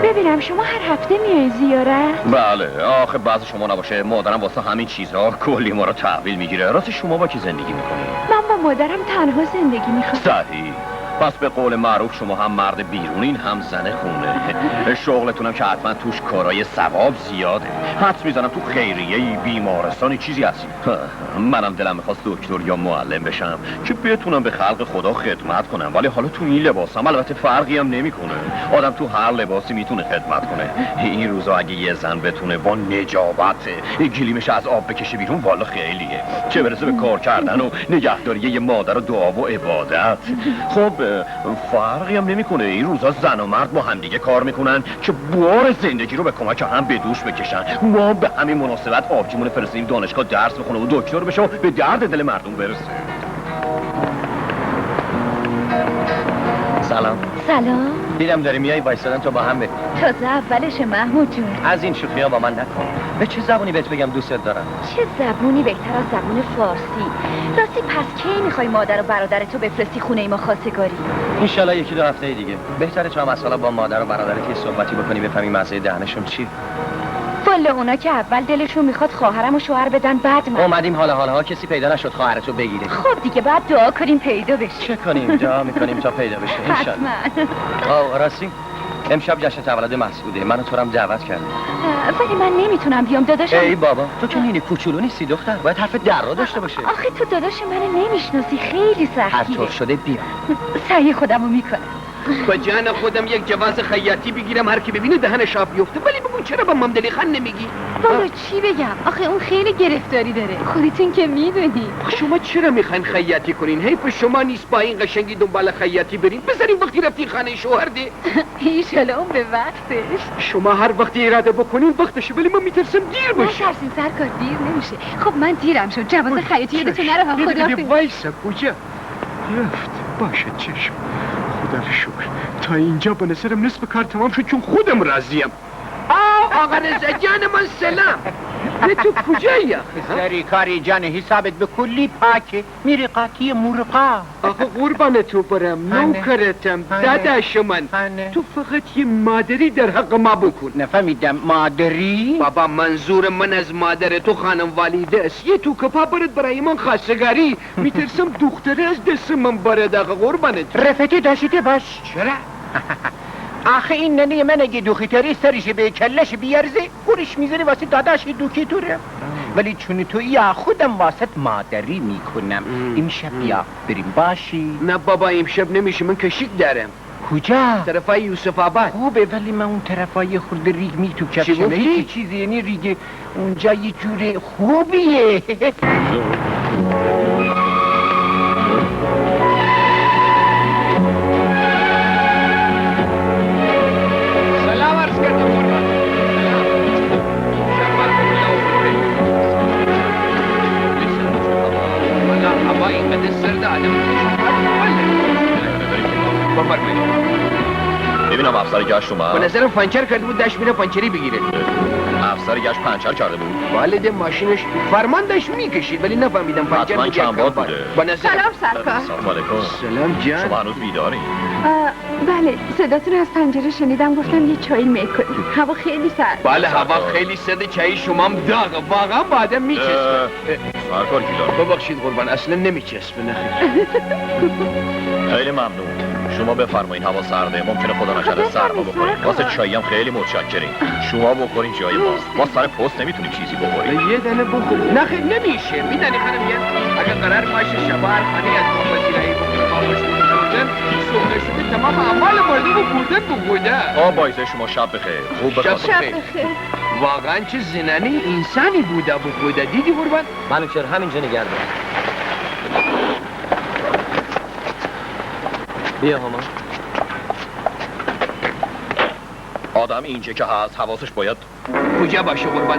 ببینم شما هر هفته میای زیارت؟ بله، آخه بعض شما نباشه مادرم واسه همین چیزها کلی ما رو تحویل میگیره. راست شما با کی زندگی میکنی؟ من با مادرم تنها زندگی میکنم. صحیح. پس به قول معروف شما هم مرد بیرونین هم زن خونه. شغلتونم که حتما توش کارای ثواب زیاده. حدس میزنم تو خیریه‌ای، بیمارستانی چیزی هستی. منم دلم میخواست دکتر یا معلم بشم که بتونم به خلق خدا خدمت کنم، ولی حالا تو این لباسم البته فرقی هم نمیکنه. آدم تو هر لباسی میتونه خدمت کنه. این روزا اگه یه زن بتونه با نجابت گلیمش از آب بکشه بیرون، والا خیلیه. چه برسه به کار کردن و نگهداری یه مادر و دعا و عبادت. خب فرقی هم نمیکنه. این روزا زن و مرد با همدیگه کار میکنن که بار زندگی رو به کمک هم به دوش بکشن. ما به همین مناسبت آبجیمون فرستیم دانشگاه درس بخونه و دکتر بشه و به درد دل مردم برسه. سلام. سلام. دیدم داری میای وایسادن تو با هم بریم. تازه اولشه محمود جون. از این شوخی‌ها با من نکن. به چه زبونی بهت بگم دوستت دارم؟ چه زبونی بهتر از زبون فارسی؟ راستی پس کی میخوای مادر و برادرتو بفرستی خونه ما خواستگاری؟ انشالله 1-2 هفته دیگه. بهتره تو هم اصلا با مادر و برادرت یه صحبتی بکنی بفهمی مزه دهنشون چی. والا اونا که اول دلشون میخواد خواهرم و شوهر بدن، بعد من اومدیم حالا کسی پیدا نشد خواهرتو بگیره. خب دیگه بعد دعا کنیم پیدا بشه. چه کنیم؟ دعا میکنیم تا پیدا بشه انشالله. حتما. راستی امشب جشن تولد مسعوده، منو تو رو هم دعوت کرده. ولی من نمیتونم بیام داداشم. ای بابا تو که نینی کوچولو نیستی دختر، باید حرف در رو داشته باشه. آخه تو داداش منو نمیشناسی، خیلی سختیه. هر طور شده بیا. سعی خودمو میکنم. با جان خودم یک جواز خیاطی بگیرم هر کی ببینه دهنش آب بیفته. ولی بگو چرا با ممدلی خان نمیگی؟ بابا چی بگم؟ آخه اون خیلی گرفتاری داره. خودتون که میدونی. شما چرا میخواین خیاطی کنین؟ حیف شما نیست با این قشنگی دنبال خیاطی برین. بذارین وقتی رفتین خانه شوهر ده. ایشالا اون به وقتش. شما هر وقتی اراده بکنین وقتشه، ولی من میترسم دیر بشه. نترسین سرکار، دیر نمیشه. خب من دیرم شد. جواز خیاطی یادتون نره ها. خداحافظ. وایسا کجا؟ رفت. باشه چشم. خدا رو شکر تا اینجا به نظرم نصف کار تمام شد چون خودم راضیم. آقا رضا جان من سلام. تو کجایی؟ سری کاری جان حسابت به کلی پاکه. میری قاطی مرغا. آخه قربان تو برم نوکرتم داداش من. تو فقط یه مادری در حق ما بکن. نفهمیدم مادری؟ بابا منظور من از مادر تو خانم والیده است. یه تو کپا برد برای من خواستگاری. میترسم دختره از دست من برد آقا قربانت. رفتی داشته باش. چرا؟ آخه این ننه من اگه دوخیتاری سرش به کلش بیارزه گورش میزنی واسه داداش دوخی توره. ولی چون تو یا خودم واسط مادری میکنم. امشب یا بریم باشی؟ نه بابا امشب نمیشه، من کشیک دارم. کجا؟ طرفای یوسف آباد. خوبه ولی من اون طرفای خورده ریگ می تو کفشمه هیچی چیزی، یعنی ریگ اونجا یه جور خوبیه. سلام عرض کردم قربان. سلام. هوا اینقدر سرده آدم ببینم افسر گشت اومد. به نظرم پنچر کرده بود داشت میره پنچری بگیره. افسر گشت پنچر کرده بود. والد ماشینش فرمان داشت میکشید ولی نفهمیدم پنچر حتما چند بار بوده. به نظرم سلام سرکار. سلام علیکم. سلام جان. شما هنوز بیداری؟ بله صداتون از پنجره شنیدم گفتم یه چای میکنیم. هوا خیلی سرد. بله هوا خیلی سرد، چای شما هم داغه واقعا با آدم میچسبه. سرکار کیلان ببخشید قربان اصلا نمیچسبه. نه خیلی ممنون. شما بفرمایید، هوا سرده، ممکنه خدا نکرده سرما بخوریم. واسه چایی هم خیلی متشکریم. شما بخورین جای ما سر پست نمیتونیم چیزی بخوریم. یه دانه بخوریم. نه خیلی نمیشه. میدانی خانم اگه قرار باشه شبار خانه از ما وزیرایی بخوریم ما باشیم صبح شده تمام اعمال مردم رو بوده. بایزه شما شب بخیر. خوب بخواستم. شب بخیر. واقعا چه زنانی انسانی بوده. دیدی قربان؟ منو چرا همینجا نگرد. بیا ماما. آدم اینجا که هست حواسش باید کجا باشه قربان؟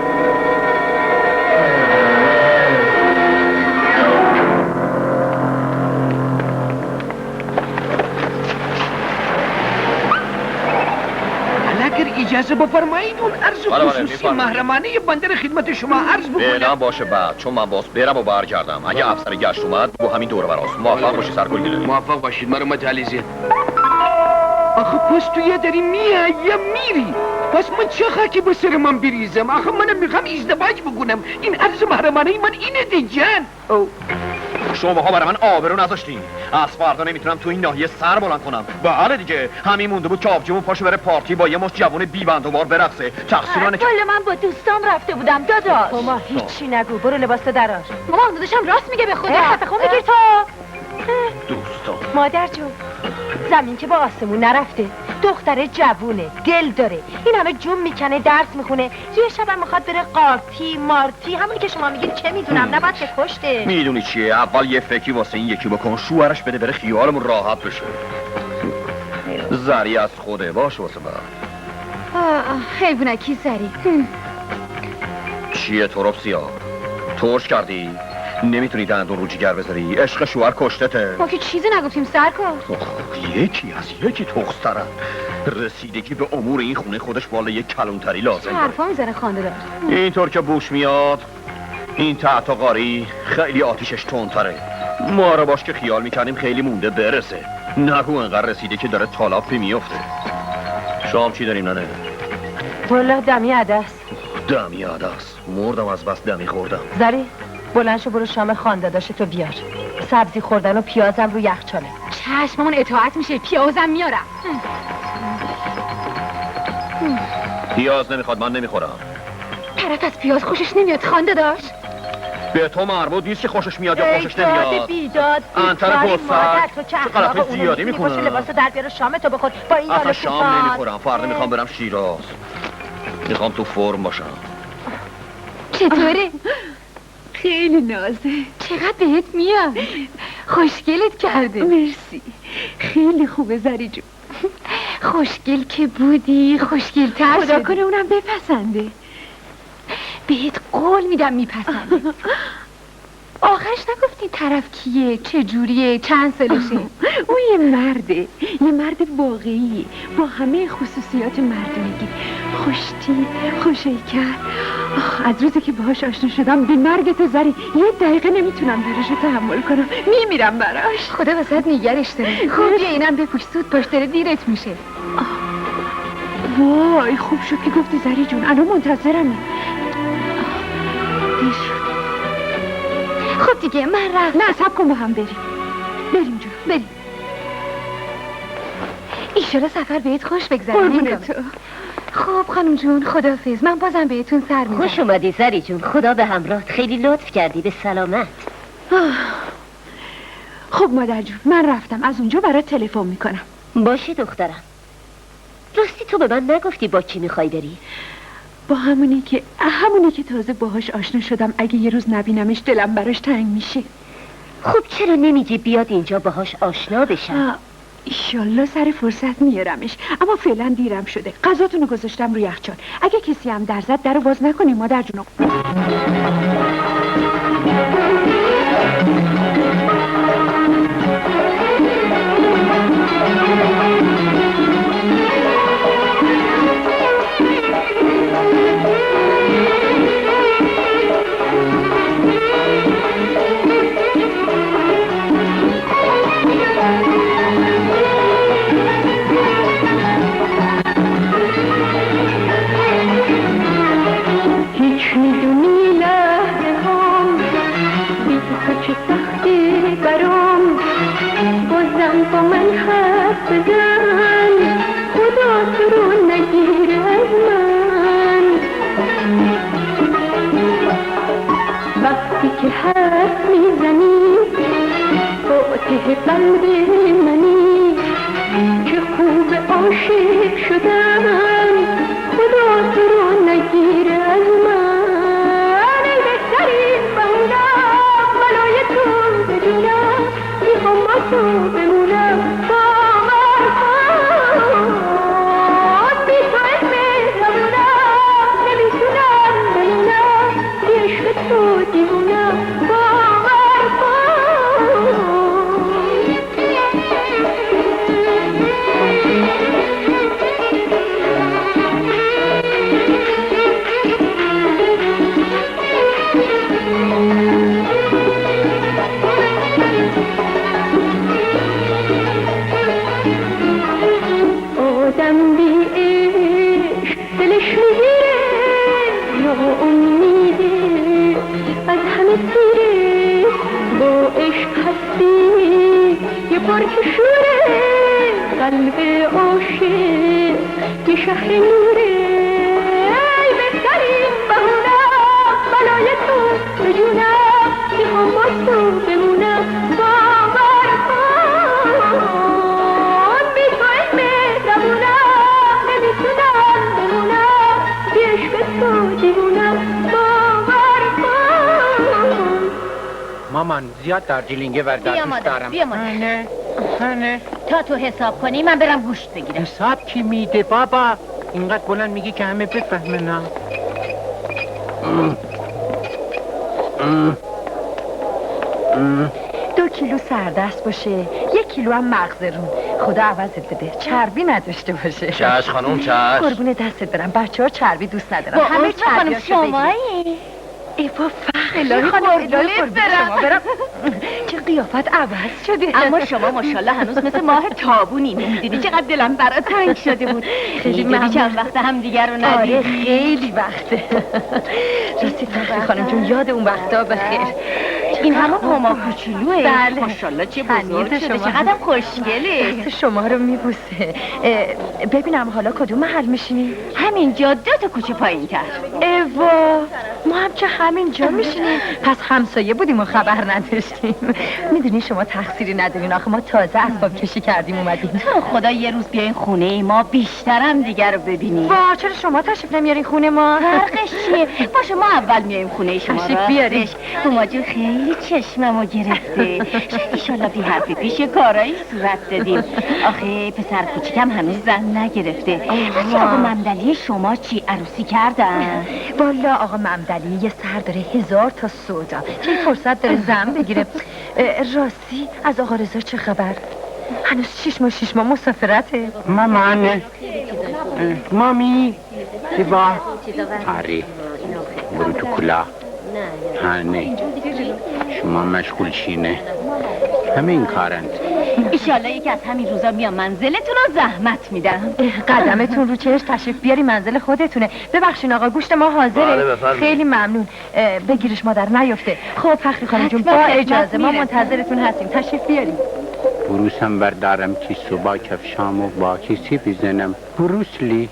اگر اجازه بفرمایید اون عرض خصوصی محرمانه بنده خدمت شما عرض بکنم. نه باشه بعد چون من باز برم و برگردم. اگه افسر گشت اومد بگو همین دور براست. موفق باشی سرکار گیله. موفق باشید. مرحمت علیزی. آخه پس تو یه داری میای یا میری؟ پس من چه خاکی به سر من بریزم؟ آخه منم میخوام ازدواج بکنم. این عرض محرمانه من اینه دیجان. شما ها برای من آبرو نذاشتین. از فردا نمیتونم تو این ناحیه سر بلند کنم. بله دیگه همین مونده بود که آبجیمون پاشو بره پارتی با یه مشت جوون بی بند و بار برقصه. تقصیرانه که من با دوستام رفته بودم داداش. ماما هیچی نگو، برو لباس درار. ماما داداشم راست میگه به خدا. خفه بگیر تو. دوستان مادر جون زمین که با آسمون نرفته، دختر جوونه، دل داره، این همه جون میکنه، درس میخونه، یه شبم میخواد بره قارتی مارتی، همونی که شما میگید چه میدونم، نباید که کشته. میدونی چیه؟ اول یه فکری واسه این یکی بکن، شوهرش بده بره خیالمون راحت بشه. زری از خوده باشه واسه من. حیوانکی زری. چیه تروب سیاه؟ ترش کردی؟ نمیتونی دندون رو جیگر بذاری. عشق شوهر کشتته. ما که چیزی نگفتیم سرکار. یکی از یکی تخسترم. رسیدگی به امور این خونه خودش بالا یک کلونتری لازم. حرفا میزنه خانده دار. اینطور که بوش میاد این تعتقاری خیلی آتیشش تندتره. ما رو باش که خیال میکردیم خیلی مونده برسه. نگو انقدر رسیده که داره تالاپی میفته. شام چی داریم ننه؟ والله دمی عدس. دمی عدس؟ مردم از بس دمی خوردم. زری بلند شو برو شام خانداداش تو بیار. سبزی خوردن و پیازم رو یخچاله. چشممون اطاعت میشه، پیازم میارم. پیاز نمیخواد، من نمیخورم. پرت از پیاز خوشش نمیاد خانداداش. به تو مربوط نیست که خوشش میاد یا خوشش نمیاد. بیداد انتر بسر چه غلطی زیادی میکنه. لباس در بیار شامتو بخور با این اصلا شام نمیخورم، فردا میخوام برم شیراز، میخوام تو فرم باشم. چطوره؟ خیلی نازه. چقدر بهت میاد. خوشگلت کرده. مرسی. خیلی خوبه زری جون. خوشگل که بودی خوشگل تر شدی. خدا کنه اونم بپسنده. بهت قول میدم میپسنده. آخرش نگفتی طرف کیه، چه جوریه، چند سالشه؟ اون یه مرده، یه مرد واقعی با همه خصوصیات مردونگی. خوشتی، خوشیکر. از روزی که باهاش آشنا شدم به مرگ تو زری یه دقیقه نمیتونم دورشو تحمل کنم، میمیرم براش. خدا واسط نگرش داره. خب بیا اینم بپوش، زود باش داره دیرت میشه. وای خوب شد که گفتی زری جون، الان منتظرمه. دیر شد. خب دیگه من رفت. نه صبر کن با هم بریم جون بریم. ایشالا سفر بهت خوش بگذره. قربون تو. خب خانم جون خداحافظ، من بازم بهتون سر میدم. خوش اومدی زری جون، خدا به همراهت، خیلی لطف کردی، به سلامت. خب مادر جون من رفتم، از اونجا برات تلفن میکنم. باشه دخترم. راستی تو به من نگفتی با کی میخوای بری؟ با همونی که تازه باهاش آشنا شدم، اگه یه روز نبینمش دلم براش تنگ میشه. خب چرا نمیگی بیاد اینجا باهاش آشنا بشم؟ ایشالله سر فرصت میارمش، اما فعلا دیرم شده. غذاتونو گذاشتم روی یخچال، اگه کسی هم در زد درو باز نکنی مادر جونو. با من حرف بزن، خدا تو رو نگیر از من. وقتی که حرف میزنی فاتح قلب منی، چه خوب عاشق شدم، خدا تو رو نگیر از من. ای بهترین بهونم بلای تو بدونم، میخوام با تو بمونم، باور کن بی تو علم نمونم، نمیتونم بمونم، بی عشق تو دیوونم، باور کن. آدم بی عشق دلش میگیره، ناامیده از همه سیره، با عشق هستی یه پارچه شوره، قلب عاشق یه شهر نوره. ای بهترین بهونم بلای تو بجونم، میخوام با تو بمونم، باور کن بی تو علم نمونم، نمیتونم بمونم، بی عشق تو دیوونم، باور کن. مامان زیاد دارجیلینگه ورده دوست دارم. بیا مادر تا تو حساب کنی من برم گوشت بگیرم. حساب کی میده بابا؟ اینقدر بلند میگی که همه بفهمن. 2 کیلو سردست باشه، 1 کیلو هم مغز رون. خدا عوضت بده، چربی نداشته باشه. چشم خانوم چشم. قربون دستت برم، بچه‌ها چربی دوست ندارن. همه چربیاشو بگیر. ای با فخر الهی خانم برم. چه قیافت عوض شده. اما شما ماشاءالله هنوز مثل ماه تابونی، نمیدونی چقدر دلم برات تنگ شده بود. خیلی چند وقت هم دیگر رو ندیدی. آره خیلی وقته. راستی فخری خانم جون یاد اون وقتا بخیر. این همون هما کوچولوه. بله. ماشاءالله چه بزرگ شده، شما. چقدر خوشگله. دست شما رو میبوسه. ببینم حالا کدوم محل میشینی؟ همینجا 2 تا کوچه پایین‌تر. ایوا، ما هم که همینجا میشینیم. پس همسایه بودیم و خبر نداشتیم. میدونی شما تقصیری ندارین، آخه ما تازه اسباب کشی کردیم اومدیم. تو خدا یه روز بیاین خونه ما بیشترم دیگر رو ببینیم. وا، چرا شما تشریف نمیارین خونه ما؟ فرقش چیه؟ باشه ما اول میایم خونه شما. تشریف بیارین. هما جون خیلی چشممو گرفته. شاید ایشالا بی حرفی پیش کارایی صورت دادیم. آخه پسر کوچیکم هنوز زن نگرفته. بچه آقا ممدلی شما چی عروسی کردن؟ والا آقا ممدلی یه سر داره 1000 تا سودا، چه فرصت داره زن بگیره. راستی از آقا رضا چه خبر؟ هنوز 6 ماه مسافرته. مامان مامی دیبا آره برو تو کلا. نه شما مشغول شینه، همه این کارند. ایشالا یکی از همین روزا میام منزلتون رو زحمت میدم. قدمتون رو چشم، تشریف بیاری منزل خودتونه. ببخشین آقا گوشت ما حاضره. بله، بفرمایید. خیلی ممنون. بگیرش مادر نیفته. خب فخری خانم جون با اجازه ما منتظرتون هستیم، تشریف بیاریم. بروسم بردارم که صبح کفشامو با کسی بزنم. بروسلی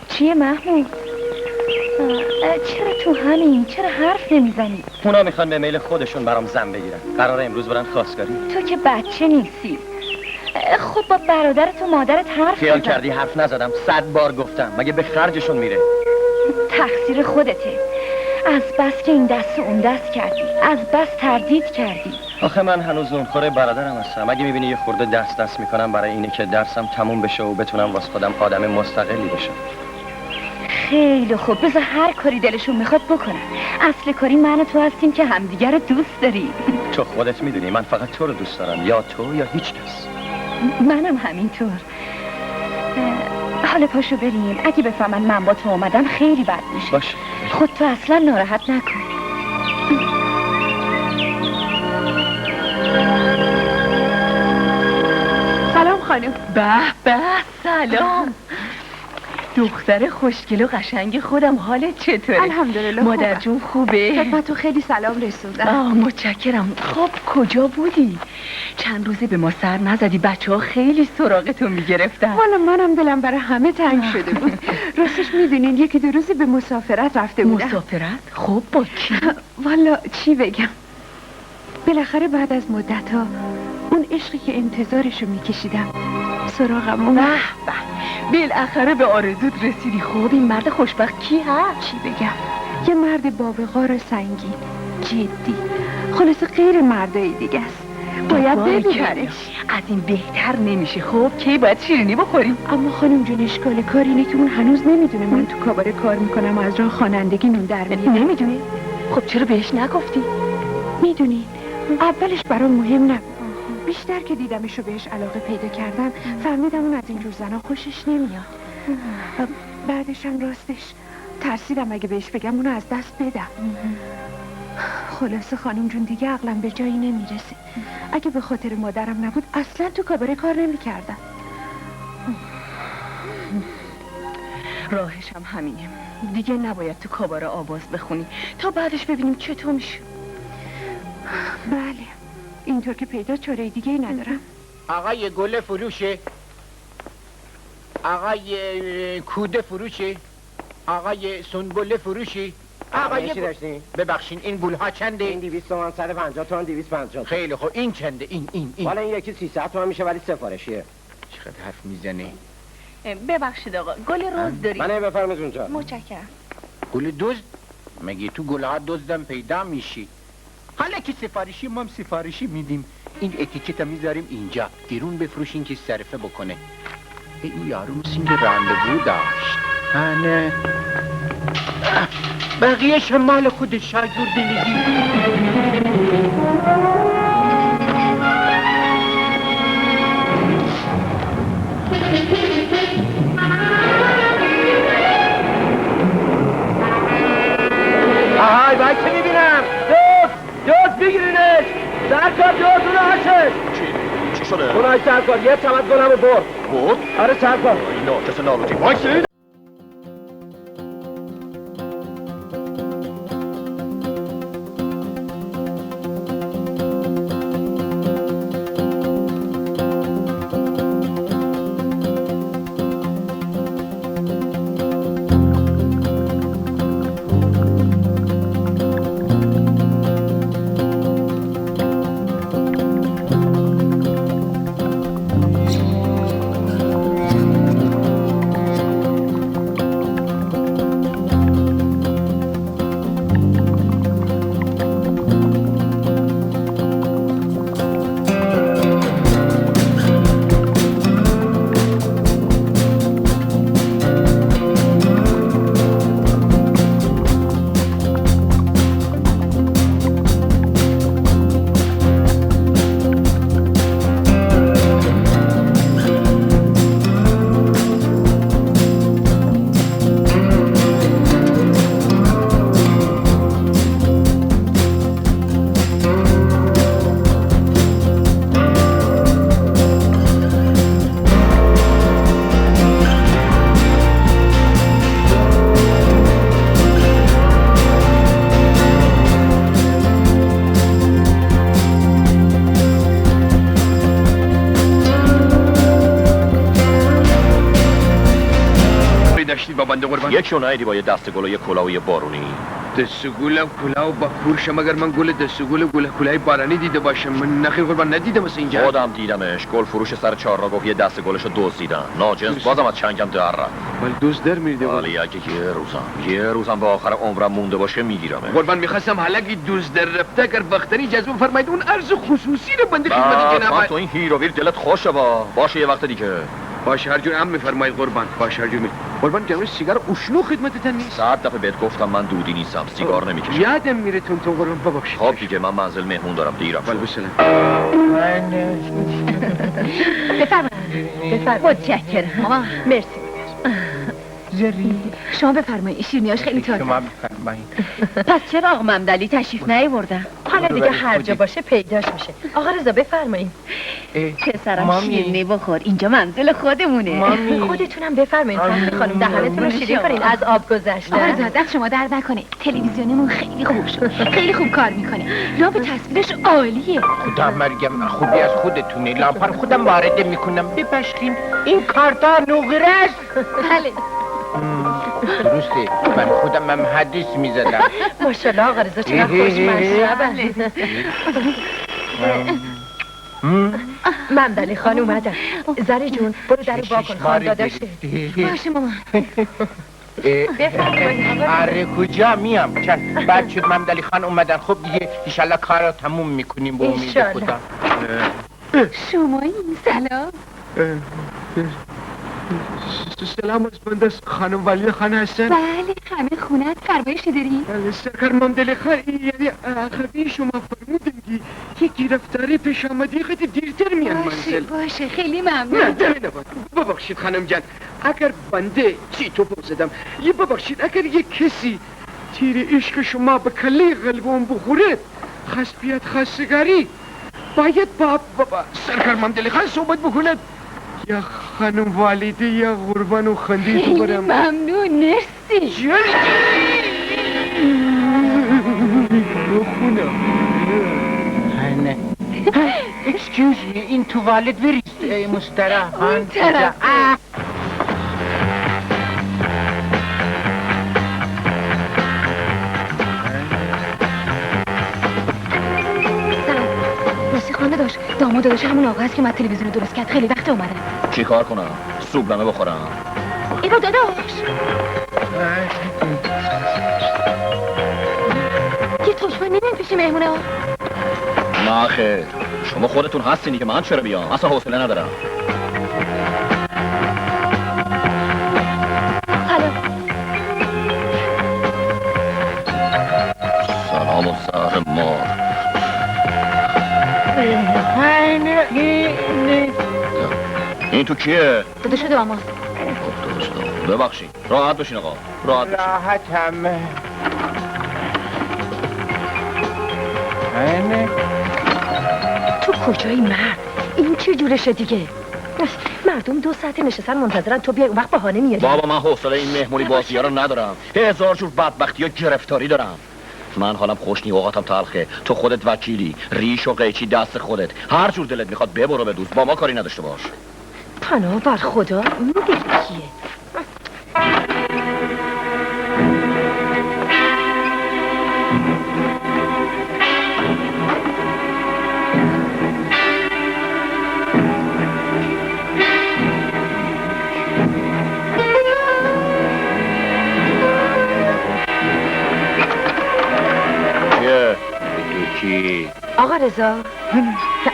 چیه محمود؟ چرا تو همین؟ چرا حرف نمیزنی؟ اونا میخوان به میل خودشون برام زن بگیرن. قراره امروز برن خواستگاری. تو که بچه نیستی. خب با برادرت و مادرت حرف خیال بزن. کردی حرف نزدم؟ 100 بار گفتم، مگه به خرجشون میره؟ تقصیر خودته. از بس که این دست و اون دست کردی، از بس تردید کردی. آخه من هنوز نونخوره برادرم هستم. اگه میبینی یه خورده دست میکنم برای اینه که درسم تموم بشه و بتونم واسه خودم آدم مستقلی بشم. خیلی خوب، بذار هر کاری دلشون میخواد بکنن. اصل کاری من و تو هستیم که همدیگر رو دوست داری. تو خودت میدونی من فقط تو رو دوست دارم، یا تو یا هیچ کس. منم همینطور. حالا پاشو بریم. اگه بفهمن من با تو اومدم خیلی بد میشه. باشه. خود تو اصلا ناراحت نکن. سلام خانم. به به، سلام. دختر خوشگل و قشنگ خودم، حالت چطوره؟ الحمدلله مادر خوبم. جون خوبه؟ خدمتو خیلی سلام رسوندم. متشکرم. خب کجا بودی؟ چند روزه به ما سر نزدی، بچه ها خیلی سراغتو میگرفتن. والا منم دلم برای همه تنگ شده بود. راستش میدونین 1-2 روزی به مسافرت رفته بودم. مسافرت؟ خب با کی؟ والا چی بگم، بالاخره بعد از مدت‌ها اون عشقی که انتظارشو میکشیدم سراغم اومد. به بالاخره به آرزوت رسیدی. خب این مرد خوشبخت کی هست؟ چی بگم، یه مرد باوقار سنگین، جدی، خلاصه غیر مردای دیگه است. باید ببینمش. از این بهتر نمیشه. خب کی باید شیرینی بخوریم؟ اما خانم جون اشکال کار اینه که اون هنوز نمیدونه من تو کاباره کار میکنم و از راه خوانندگی نون در میارم. نمیدونی؟ خب چرا بهش نگفتی؟ میدونی اولش برام مهم نبود، بیشتر که دیدمش رو بهش علاقه پیدا کردم فهمیدم اون از اینجور زنا خوشش نمیاد. بعدش هم راستش ترسیدم اگه بهش بگم اونو از دست بدم. خلاصه خانم جون دیگه عقلم به جایی نمیرسه. اگه به خاطر مادرم نبود اصلا تو کاباره کار نمیکردم. راهش هم همینه. دیگه نباید تو کاباره آواز بخونی تا بعدش ببینیم چطور میشه. بله اینطور که پیدا چاره دیگه ای ندارم. آقای گل فروشه، آقای کوده فروشه، آقای سنبله فروشی، چی داشتین؟ ببخشین این گل ها چنده؟ این 200 تومن، 150 تومن، 250. خیلی خوب. این چنده؟ این حالا این یکی 300 تومن میشه ولی سفارشیه. چقدر حرف میزنه؟ ببخشید آقا، گل رز داری؟ من بفرمایید اونجا. متشکرم. گل دزد؟ مگه تو گل ها دزدم پیدا میشی؟ حالا که سفارشی ما هم سفارشی میدیم. این اتیکت میذاریم اینجا، گیرون بفروشین که صرفه بکنه. این یارو مثل اینکه راندوو داشت. نه بقیهش هم مال خودش شاگرد دیگی. آهای باید چه میبینم؟ دوست بگیرینش. سرکار دوست اونو هشش. چی شده؟ اونای سرکار یه چمت گلمو برد. بود؟ آره سرکار. اینا کس نالوتی وایسی. بنده قربان؟ یکی اونایی با یه دستگل و یه کلاه و یه بارونی. دستگل کلاه با کورشم اگر من گل دستگل گل کلاه بارانی دیده باشم. من نخیر قربان ندیدم مثل اینجا. خودم دیدمش. گل فروش سر چهارراه گفت یه دستگلشو دزدیدن. ناجنس بازم از چنگم در رفت. ولی دزد در میرده. ولی اگه یه روزم به آخر عمرم مونده باشه میگیرمش. قربان میخواستم حالا که دزد در رفته اگر وقتنی جذب فرمایید اون عرض خصوصی رو بنده خدمت جناب. تو این هیروویر دلت خوشه باشه یه وقت دیگه. باشه هر جور هم میفرمایید قربان. باشه هر جور قربان جمعه سیگار اشنو خدمتتن نیست. 100 دفعه بهت گفتم من دودی نیستم، سیگار نمیکشم. یادم میره تون قربان ببخشید. خب دیگه من منزل مهمون دارم دیرم. بسلام. بفرمایید. متشکرم. ماما مرسی. زری شما بفرمایید. شیرینیاش خیلی تازه. شما بفرمایید. پس چرا آقا ممدلی تشریف نیاوردن؟ حالا دیگه هر جا باشه پیداش میشه. آقا رضا بفرمایید. پسرم شیرینی بخور، اینجا منزل خودمونه. خودتونم بفرمایید. خانم دهنتون رو شیرین کنین، از آب گذشته. آقا رضا دست شما درد نکنه. تلویزیونمون خیلی خوب شد، خیلی خوب کار میکنه. لامپ تصویرش عالیه. خدا مرگم خوبی از خودتونه. لامپ رو خودم وارد میکنم. ببخشید این کارتا نوغره است. بله درسته. من خودم هم حدیث میزدم. ماشاءالله آقا رضا چقدر خوشمزه. ممدلی خان اومدن. زری جون برو در با کن خان داداشه. باشه مامان. بفرمایید. آره کجا میام؟ چند بعد شد ممدلی خان اومدن. خب دیگه انشالله کار رو تموم میکنیم با امید خدا. شما این سلام. سلام از بنده خانم ولی خان هستن؟ بله همه خونه فرمایش داری؟ بله سرکار ممدلی خان یعنی آخری شما فرمودن که یک گرفتاری پیش آمده خیلی دیرتر میان منزل. باشه خیلی ممنون. نه دمی نباد. ببخشید خانم جان اگر بنده چی تو پرسیدم یه ببخشید اگر یک کسی تیر عشق شما به کله قلبم بخوره خواست بیاد خواستگاری باید با سرکار ممدلی خان صحبت بکند یا خانم والده یا قربان و خنده تو برم. ممنون مرسی. جان نه excuse me این توالت وریست مستراح اون طرف. خانه داشت داماد داشت همون آقا هست که من تلویزیون درست کرد. خیلی وقت اومدن. چی کار کنم؟ صبحانه بخورم. اینو داداش یه تشمن نمیم پیش مهمونه ها. نه خیر شما خودتون هستینی که من چرا بیام؟ اصلا حوصله ندارم. سلام و سهر مار. این تو کیه؟ داده شده آما. ببخشید راحت بشین آقا راحت بشین. راحت همه تو کجایی مرد؟ این چه جورشه دیگه؟ مردم 2 ساعت نشستن منتظرن تو بیای اون وقت بهانه میاری. بابا من حوصله این مهمونی بازی‌ها رو ندارم. 1000 جور بدبختی و گرفتاری دارم. من حالم خوش نی اوقاتم تلخه. تو خودت وکیلی ریش و قیچی دست خودت هر جور دلت میخواد ببرو بدوز با ما کاری نداشته باش. پناه بر خدا این دیگه کیه؟ آقا رضا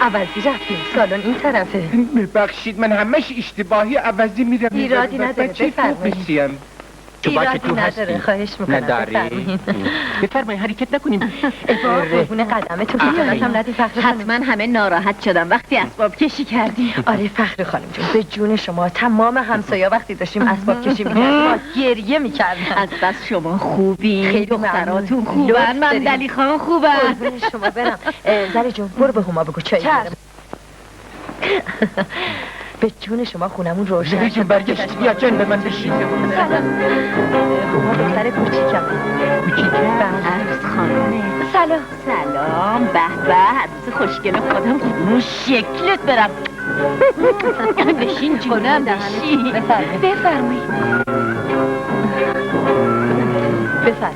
عوضی رفتیم سالن این طرفه. ببخشید من همش اشتباهی عوضی میرم. ایرادی نداره بفرمایید. ایرادی نداره خواهش میکنم بفرمایید. بفرمایید حرکت نکنیم. قربون قدمتون خجالتم ندید فخر خانم. حتما همه ناراحت شدم وقتی اسباب کشی کردیم. آره فخر خانم جون به جون شما تمام همسایا وقتی داشتیم اسباب کشی میکردیم ما گریه میکردیم. از بس شما خوبی خیلی دختراتون خوبن ممدلی خان خوبن. شما برم زری جون برو به هما بگو چای به جون شما خونمون روشن. زری جون برگشت بیا جان به من بشین. سلام هما دختر کوچیکم. کوچیکم؟ عروس خانمه. سلام سلام به به عروس خوشگل خودم اون شکلت برم. بشین جونم بشین. بفرمایید. بفرم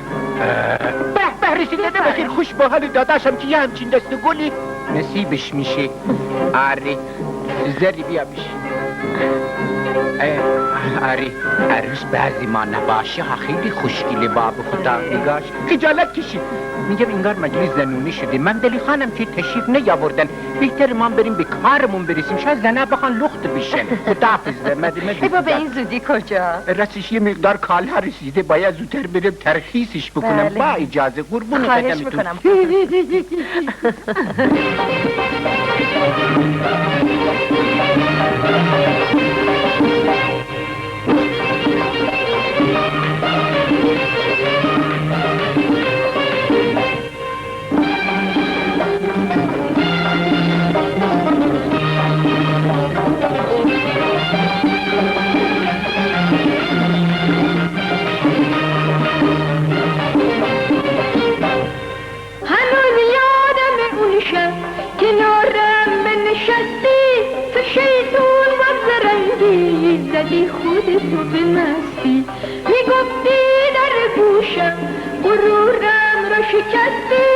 به رسیده بخیر خوش با حال داداشم که یه همچین دست گلی نصیبش میشه. آره زری بیا میشه. آره عروس بعضی ما نباشه ها خیلی خوشگله باب خدا نگاش خجالت کشید. میگم انگار مجلس زنونی شده. من دلی خانم که تشریف نیاوردن بهتر ما بریم به کارمون برسیم. شاید زنه بخوان لخت بشن. خداحافظ ای با به این زودی کجا؟ راستش یه مقدار کالها رسیده باید زودتر بریم ترخیصش بکنم. با اجازه قربون خواهش میکنم. هنوز یادم اون شب کنارم بنشستی تو شیطون و زرنگی زدی خودتو به مستی میگفتی در گوشم غرورم را شکستی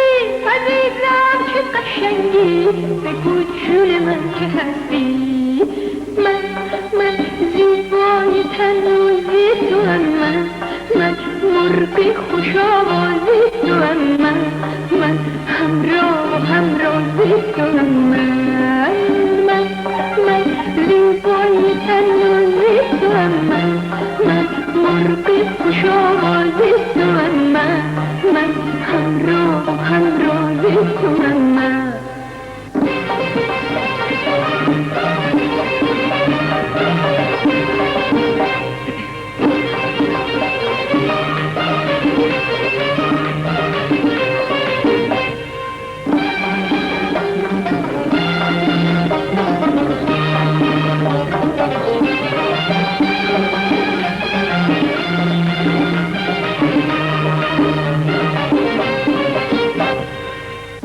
عزیزم چه قشنگی بگو جون من که هستی من زیبای تنوزی تو هم من مرغ خوش آوازی تو هم من همرازی تو هم من زیبای تنوزی تو هم من مرغ خوش آوازی تو هم من همرازی تو هم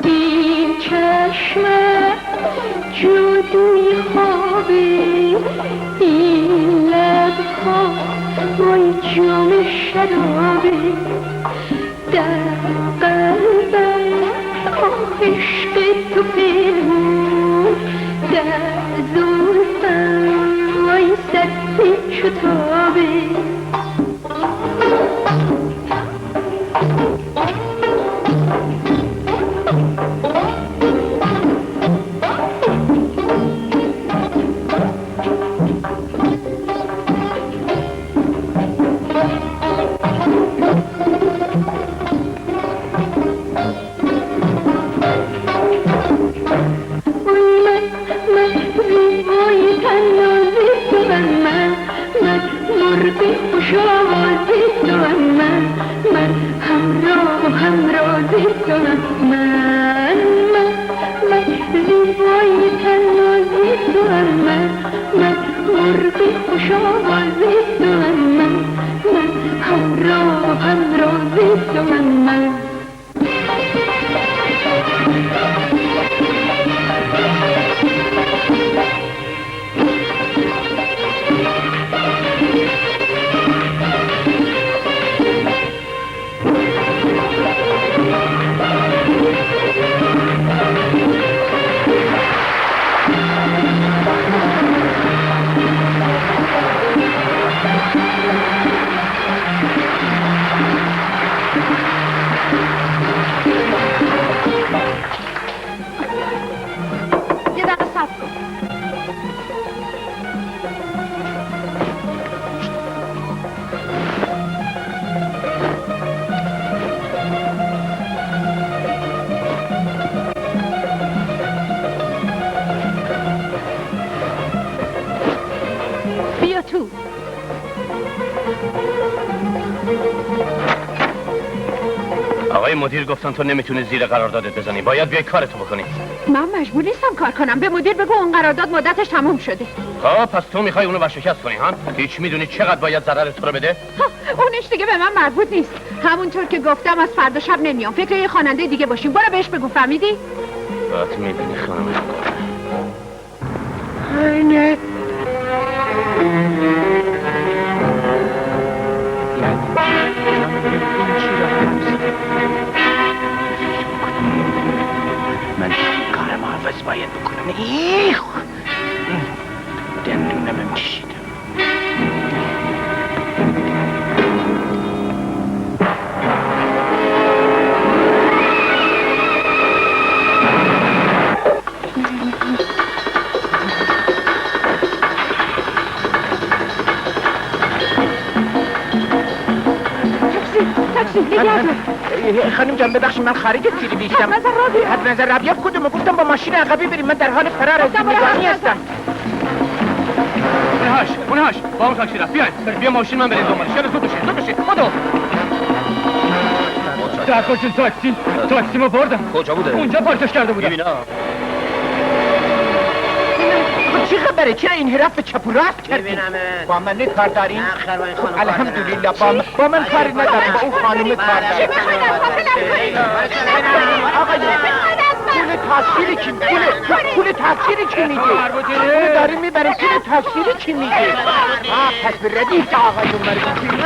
این چشم جادوی خوابی این لبها وای جام شرابی در قلبم عشق تو پیمون در زلفم وای سطحی شتابی آقای مدیر گفتن تو نمیتونی زیر قراردادت بزنی، باید بیای کارتو بکنی. من مجبور نیستم کار کنم. به مدیر بگو اون قرارداد مدتش تموم شده. خب پس تو میخوای اونو ورشکست کنی ها؟ هیچ میدونی چقدر باید ضرر تو رو بده؟ اونش دیگه به من مربوط نیست. همونطور که گفتم از فردا شب نمیام. فکر یه خواننده دیگه باشیم. برو بهش بگو، فهمیدی؟ بعد میبینی خانم. اینه باید بکنم. ایخ دندونم کشیدم. خانم جان ببخشید من خارج تیری بیشتم. حد نظر رابیاب کدومه؟ گفتم با ماشین عقبی بریم. من در حال فرار از نگاهی هستم. اونهاش با اون تاکسی رفت. بیاین بیا ماشین من بریم دنبالش. یالا زود بشه بدو. در کجا تاکسی ما بردم. کجا بوده؟ اونجا پارکش کرده بودم. ببینم چی خبره؟ چرا این حرف به چپ و راست کردین؟ با من کار دارین؟ الحمدلله با من کاری ندارم. با اون خانم کار دارم. پول تاکسی کی میده؟ پول داریم میبریم پول تاکسی کی میده؟ پس به ردیف آقایون مرگوزی.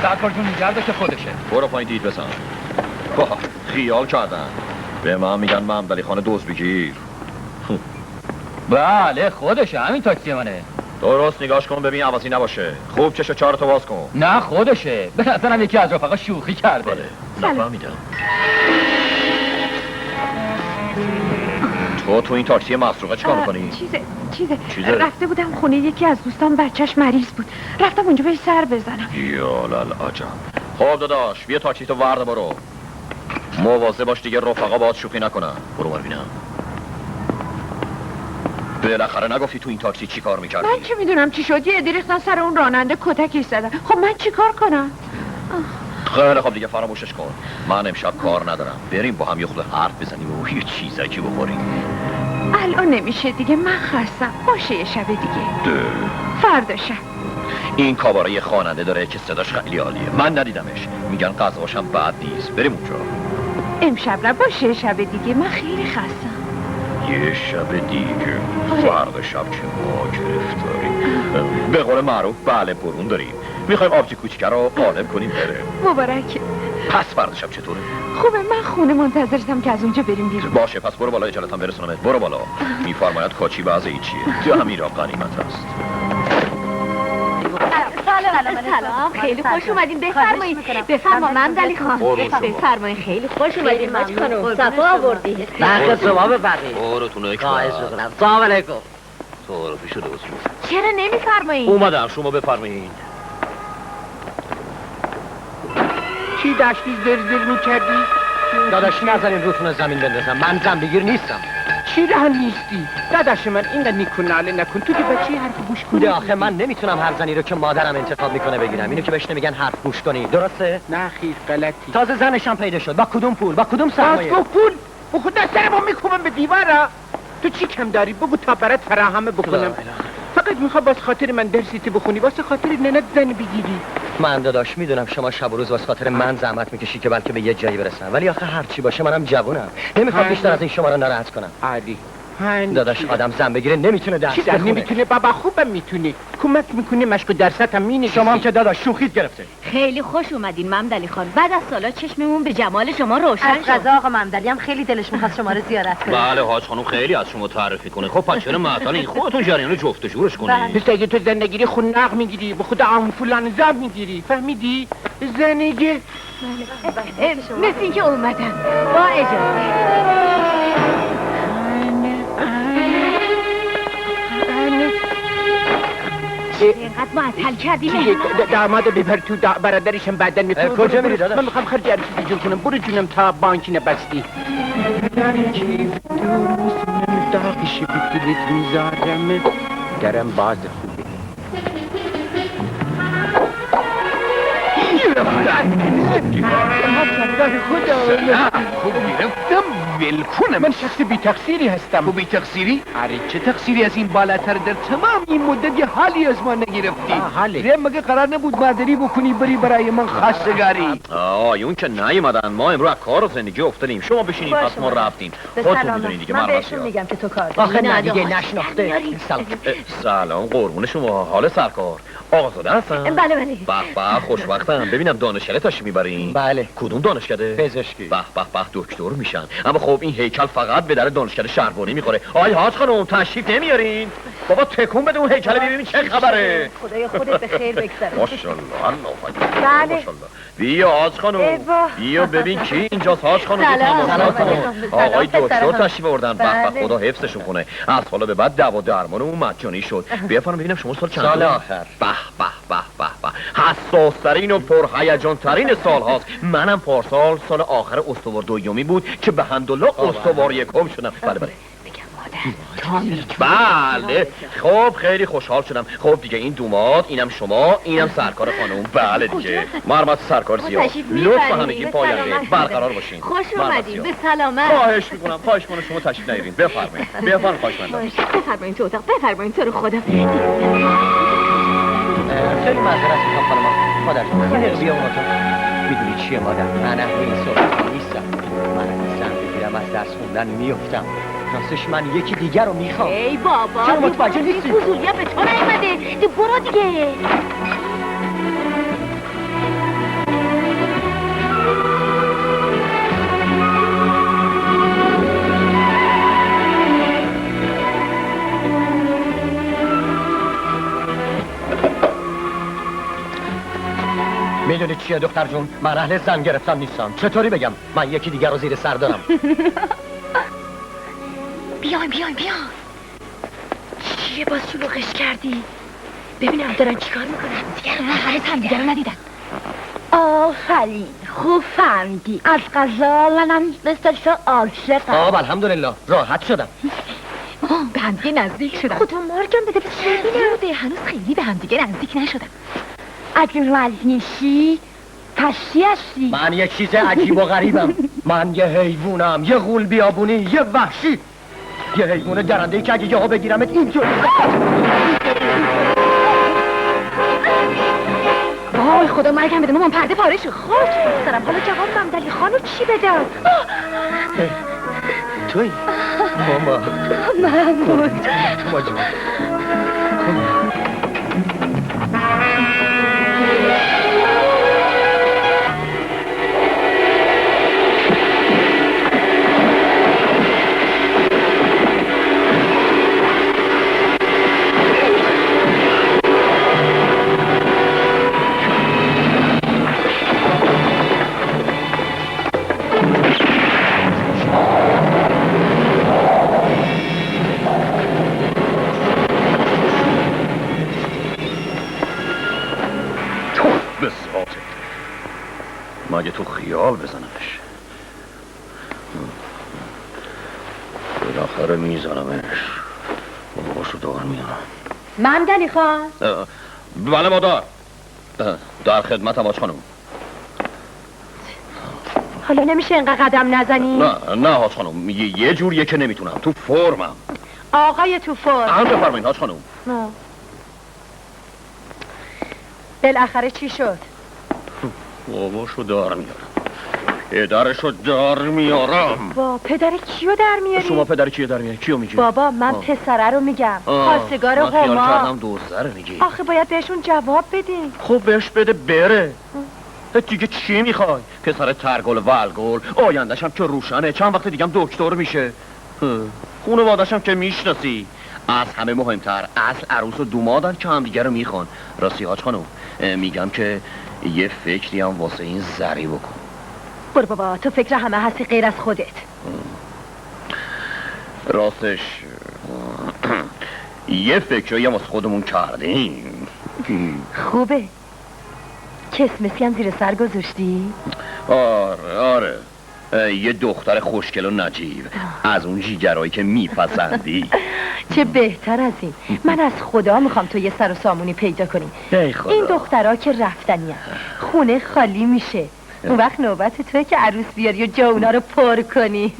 سرکار جون میگرده که خودشه. برو پایین دید بزن. خیال کردن به من میگن ممدلی خانه دوز بگیر. بله خودشه، همین تاکسی منه. درست نگاش کن ببین عوضی نباشه. خوب چشو چهارتو باز کن. نه خودشه، به نظرم یکی از رفقا شوخی کرده. نفهمیدم. تو این تاکسی مسروقه چیکار می‌کنی؟ چیزه رفته بودم خونه یکی از دوستان بچهش مریض بود. رفتم اونجا بهش سر بزنم. یالال عجب. خب داداش بیا تاکسی تو ورده برو. مواظب باش دیگه رفقا باهات شوخی نکنن. برو ببینم. بالاخره نگفتی تو این تاکسی چی کار می‌کردی؟ من چه میدونم چی شد؟ یه عده ریختن سر اون راننده کتکش زدن. خب من چی کار کنم؟ خیلی خب دیگه فراموشش کن. من امشب کار ندارم. بریم با هم یه خود حرف بزنیم و یه چیزکی بخوریم. الان نمیشه دیگه، من خستم. باشه یه شب دیگه. فردا شب. این کاباره یه خواننده داره که صداش خیلی عالیه. من ندیدمش. میگن غذاش هم بد نیست. بریم اونجا. امشب نه، باشه شب دیگه. من خیلی خستم. یه شب دیگه. فردا شب که ما گرفتاریم. به قول معروف بله برون داریم. میخوایم آبجی کوچیکه رو قالب کنیم بره. مبارک. پس فردا شب چطوره؟ خوبه، من خونه منتظرتم که از اونجا بریم بیرون. باشه پس برو بالا اجالتم برسونمت. برو بالا. میفرماید کاچی وضعی چیه؟ تو همین را غنیمت است. سلام خیلی خوش اومدین. بفرمایید ممدلی خان. بفرمایید خیلی خوش اومدین ماچ خانم. صفا آوردی. وقت صبح بفرمایید. برو خواهش می‌کنم. سلام علیکم. تعارفی شده بود. چرا نمیفرمایید؟ اومدم شما بفرمایید. چی داشتی زر میکردی؟ داداش نزنین روتون زمین بندازم. من زنبگیر نیستم. چی راه نیستی؟ داداش من اینقدر نیکناله نکن. تو که بچه حرف گوش کنی. آخه من نمیتونم هر زنی رو که مادرم انتخاب میکنه بگیرم. اینو که بهش نمیگن حرف گوش کنی. درسته؟ نه خیر غلطی. تازه زنشم پیدا شد. با کدوم پول؟ با کدوم سرمایه؟ با پول؟ بخود دست سرمو میکوبم به دیوارا. تو چی کم داری؟ بگو تا برات فراهم بکنم. فقط بعد میخواد واسه خاطر من درسیتی بخونی واسه خاطر ننت زن بگیری. من داداش میدونم شما شب و روز واسه خاطر من زحمت میکشی که بلکه به یه جایی برسم، ولی آخه هر چی باشه منم جوونم، نمیخوام بیشتر از این شما رو ناراحت کنم. علی داداش آدم زن بگیره نمیتونه درس بخونه. نمیتونه بابا خوبم میتونه، کمک میکنه، مشق درست هم مینویسی. شما هم که داداش شوخیت گرفته. خیلی خوش اومدین ممدلی خان. بعد از سالا چشممون به جمال شما روشن شد. از قضا آقا ممدلی هم خیلی دلش میخواست شما رو زیارت کنه. بله حاج خانم خیلی از شما تعریف کنه. خب پس چرا معطل این خودتون جریان جفت و جورش کنی؟ پس اگه تو زن نگیری خنق میگیری، به خدا آن فلان زن میگیری، فهمیدی؟ زنیگه مثل این که اومدن. با اجازه. اینقدر معطل کردی داماد ببر تو برادرشم بعدن میفرم. کجا میری داداش؟ من میخوام خرج عروسی جور کنم. برو جونم تا بانکی نبستی. داغشی بگیرید میذارم درم باز خوبه. خوب گرفتم ولکنم. من شخص بی تقصیری هستم. تو بی تقصیری؟ آره چه تقصیری از این بالاتر در تمام این مدت یه حالی از ما نگرفتی. حاله مگه قرار نبود مادری بکنی بری برای من خواستگاری؟ آیون که نیومدن، ما امروز از کار و زندگی افتادیم. شما بشینید پس ما رفتیم. خودتون میدونید دیگه. من بهشون میگم که تو کار آخه نه دیگه نشناخته. سلام قربون شما. حال سرکار آزاده هستم؟ بله بله. به به خوشوقتم. ببینم دانشکده تاش میبرین؟ بله. کدوم دانشکده؟ پزشکی. به به به دکتر میشن. اما خب این هیکل فقط به در دانشکده شهربانی میخوره. آی حاج خانم تشریف نمیارین؟ بابا تکون بده اون هیکل ببین چه خبره. خدایا خودت به خیر بگذره. ماشاءالله الله اکبر. بله. ماشاءالله. بیا حاج خانم. بیا ببین کی اینجاست حاج خانم. سلام. آقای دکتر تشریف آوردن. به به خدا حفظشون کنه. از حالا به بعد دوا درمانمون مجانی شد. بیا فرام ببینم شما سال چند؟ سال آخر. به به به به به. حساس ترین و پرهیجان ترین سال هاست. منم پارسال سال آخر استوار دومی بود که به حمدالله استوار یکم شدم. بله بله. بله خب خیلی خوشحال شدم. خب دیگه این دوماد، اینم شما، اینم سرکار خانم. بله دیگه مرمت سرکار زیاد. لطفا همگی پاینده برقرار باشین. خوش اومدین. به سلامت. خواهش میکنم شما تشریف نیارین. بفرمایید بفرمایید. خواهش می‌کنم. بفرمایید تو اتاق. بفرمایید تو رو خدا. خیلی معذرت میخوام خانم. مادر یه دقیقه بیا اون اتاق. میدونی چیه مادر؟ من اهل این صحبت نیستم. من اصلا بگیرم از درس خوندن میفتم. راستش من یکی دیگر رو میخوام. ای بابا چرا متوجه نیستی؟ فضولیه به تو نیومده. برو دیگه. میدونی چیه دختر جون؟ من اهل زن گرفتن نیستم. چطوری بگم؟ من یکی دیگر رو زیر سر دارم. بیاین چیه باز شلوغش کردی؟ ببینم دارن چیکار میکنن. دیگر هنوز هم دیگر رو ندیدن. آفرین خوب فهمیدی. از قضا منم مثل شو عاشقم. آب الحمدلله راحت شدم. به همدیگه نزدیک شدم. خدا مارگم بده ببینم. هنوز خیلی به همدیگه نزدیک نشدم. اگه وزنشی پس چی هستی؟ من یه چیز عجیب و غریبم. من یه حیوونم، یه غول بیابونی، یه وحشی، یه حیوان درنده‌ای که اگه یهو بگیرمت اینطوری. وای خدا مرگم بده مامان پرده پاره شد. خاک بسرم. حالا جواب ممدلی خانو چی بدم؟ توی ماما محمود ماما جون. مگه تو خیال بزنمش؟ بالاخره میزنمش. باشو دار میانم. ممدلی خان. بله مادر. در خدمتم حاج خانم. حالا نمیشه اینقدر قدم نزنی؟ نه حاج خانم یه جوریه که نمیتونم. تو فرمم. آقای تو فرم. بفرمایید حاج خانم. بالاخره چی شد؟ باباشو دار میارم، پدرشو دار میارم. با پدر کیو در میاری؟ شما پدر کیو در میاری؟ کیو میگی؟ بابا من پسره رو میگم، خواستگار من خیال هما. کردم دزده میگی. آخه باید بهشون جواب بدیم. خب بهش بده بره. دیگه چی میخوای؟ پسر ترگل ولگل، آیندهشم که روشنه، چند وقت دیگه هم دکتر میشه. خانواده‌شم که میشناسی. از همه مهمتر اصل عروس و دومادن که هم دیگه رو میخوان. راستی حاج خانم میگم که یه فکری هم واسه این زری بکن. برو بابا، تو فکر همه هستی غیر از خودت. راستش یه فکری هم واسه خودمون کردیم. خوبه. کسمسی هم زیر سر گذاشتی؟ آره یه دختر خوشگل و نجیب، از اون جیگرایی که میپسندی. چه بهتر از این. من از خدا میخوام تو یه سر و سامونی پیدا کنی. این دخترها که رفتنی هم. خونه خالی میشه. اون وقت نوبت توی که عروس بیاری و جا اونا رو پر کنی.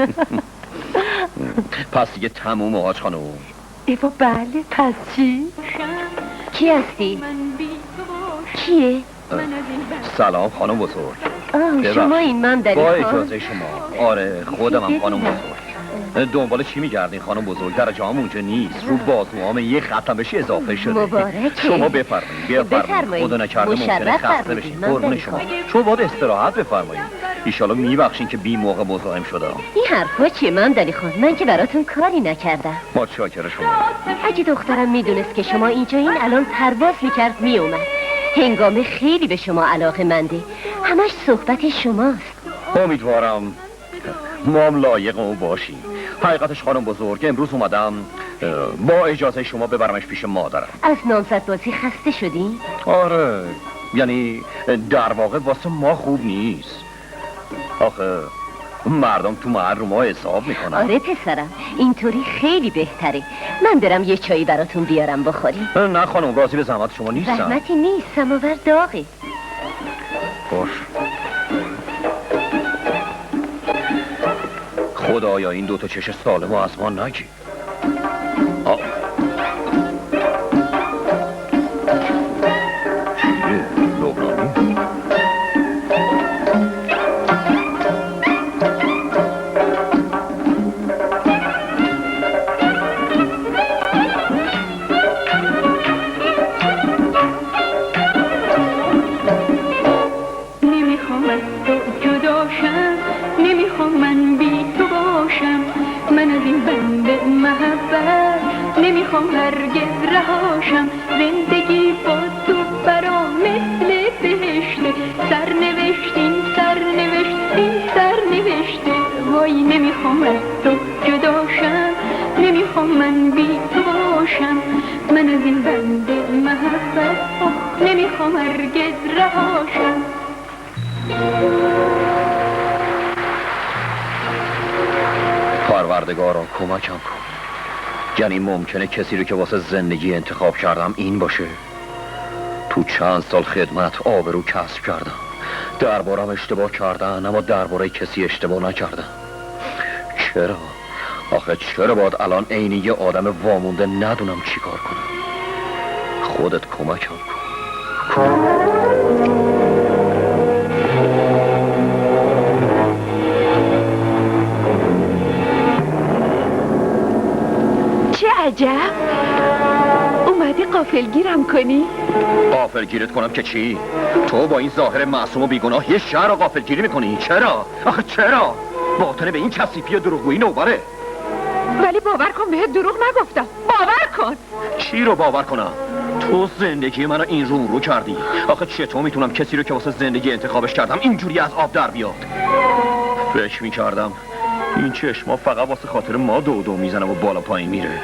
پس دیگه تموم حاج خانم. ایوا بله، پس چی؟ کی هستی؟ کیه؟ سلام خانم بزرگ. شما این من داری با اجازه شما. آره خودم هم خانم بزرگ. دنبال چی میگردین خانم بزرگ؟ درجه هم اونجا نیست، رو بازوام یه ختم بشه اضافه شده. مبارکه. شما بفرمایید. خدا نکرده ممکنه خسته بشین. قربون شما باید استراحت بفرمایید. ایشالا میبخشین که بی موقع مزاحم شدم. این حرفا چیه مندلی خان؟ من که براتون کاری نکردم. متشکرم شما. اگه دخترم میدونست که شما اینجا این الان پرواز میکرد میومد. هنگامه خیلی به شما علاقه منده، همش صحبت شماست. امیدوارم ما هم لایق اون باشیم. حقیقتش خانم بزرگ امروز اومدم با اجازه شما ببرمش پیش مادرم. از نامزد بازی خسته شدین؟ آره یعنی در واقع واسه ما خوب نیست. آخه مردم تو محل رو ما حساب میکنن. آره پسرم اینطوری خیلی بهتره. من برم یه چایی براتون بیارم بخوری. نه خانم راضی به زحمت شما نیستم. زحمتی نیست، سماور داغه. باش. خدایا این دوتا چش سالم و از ما نگی. چیه؟ لبنانی؟ نمیخوام از تو جداشم، نمیخوام من بی تو باشم. من از این بند محبت نمیخوام هرگز رهاشم. زندگی با تو برام مثل بهشته، سرنوشت این سرنوشت این سرنوشته. وای نمیخوام از تو جداشم، نمیخوام من بی تو باشم. من از این بند محبت نمیخوام هرگز رهاشم. پروردگارا کمکم کن. یعنی ممکنه کسی رو که واسه زندگی انتخاب کردم این باشه. تو چند سال خدمت آبرو کسب کردم، دربارم اشتباه کردن اما درباره کسی اشتباه نکردم. چرا؟ آخه چرا باید الان عینی یه آدم وامونده ندونم چی کار کنم؟ خودت کمکم کن. چه عجب، اومدی غافلگیرم کنی؟ غافلگیرت کنم که چی؟ تو با این ظاهر معصوم و بیگناه یه شهر رو غافلگیری میکنی؟ چرا؟ آخه چرا؟ باطنه به این کثیفی و دروغگویی نوبره. ولی باور کن بهت دروغ نگفتم. باور کن. چی رو باور کنم؟ تو زندگی منو این رو کردی. آخه چطور میتونم کسی رو که واسه زندگی انتخابش کردم اینجوری از آب در بیاد؟ فکر میکردم این چشما فقط واسه خاطر ما دو میزنه و بالا پایین میره.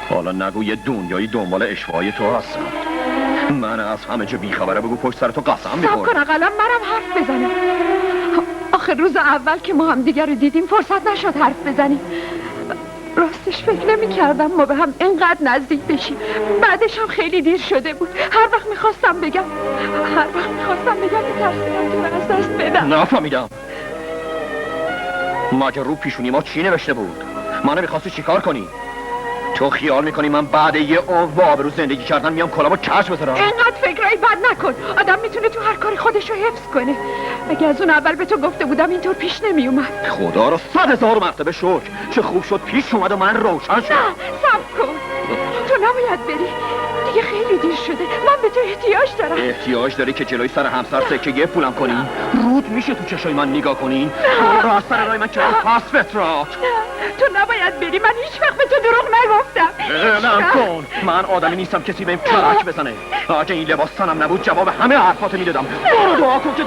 حالا نگو یه دنیایی دنبال اشوای تو هستم. من از همه جا بیخبره، بگو پشت سر تو قسم میخورم. صبر کن اقلا منم حرف بزنم. آخه روز اول که ما هم دیگر رو دیدیم فرصت نشد حرف بزنیم. راستش فکر نمی کردم ما به هم اینقدر نزدیک بشیم. بعدش هم خیلی دیر شده بود. هر وقت میخواستم بگم میترسیدم تو از دست بدم. نفهمیدم. مگه رو پیشونی ما چی نوشته بود؟ منو میخواستی چیکار کنی؟ تو خیال میکنی من بعد یه عمر با آبرو زندگی کردن میام کلامو کش بذارم؟ اینقدر فکرایی بد نکن. حفظ کنه. اگه از اون اول به تو گفته بودم اینطور پیش نمی اومد. خدا رو 100,000 مرتبه شکر. چه خوب شد پیش اومد و من روشن شد. نه صبر کن، تو نباید بری، دیگه خیلی دیر شده. من به تو احتیاج دارم. احتیاج داری که جلوی سر همسر سکه پولم کنین؟ رود میشه تو چشای من نگاه کنین؟ را از سر رای من چرا پس فترات؟ نه تو نباید بری، من هیچ وقت به تو دروغ نگفتم. اعلام کن. من آدمی نیستم کسی بهم کلک بزنه. اگه این لباس تنم نبود جواب همه حرفاتو میدادم. برو دعا کن که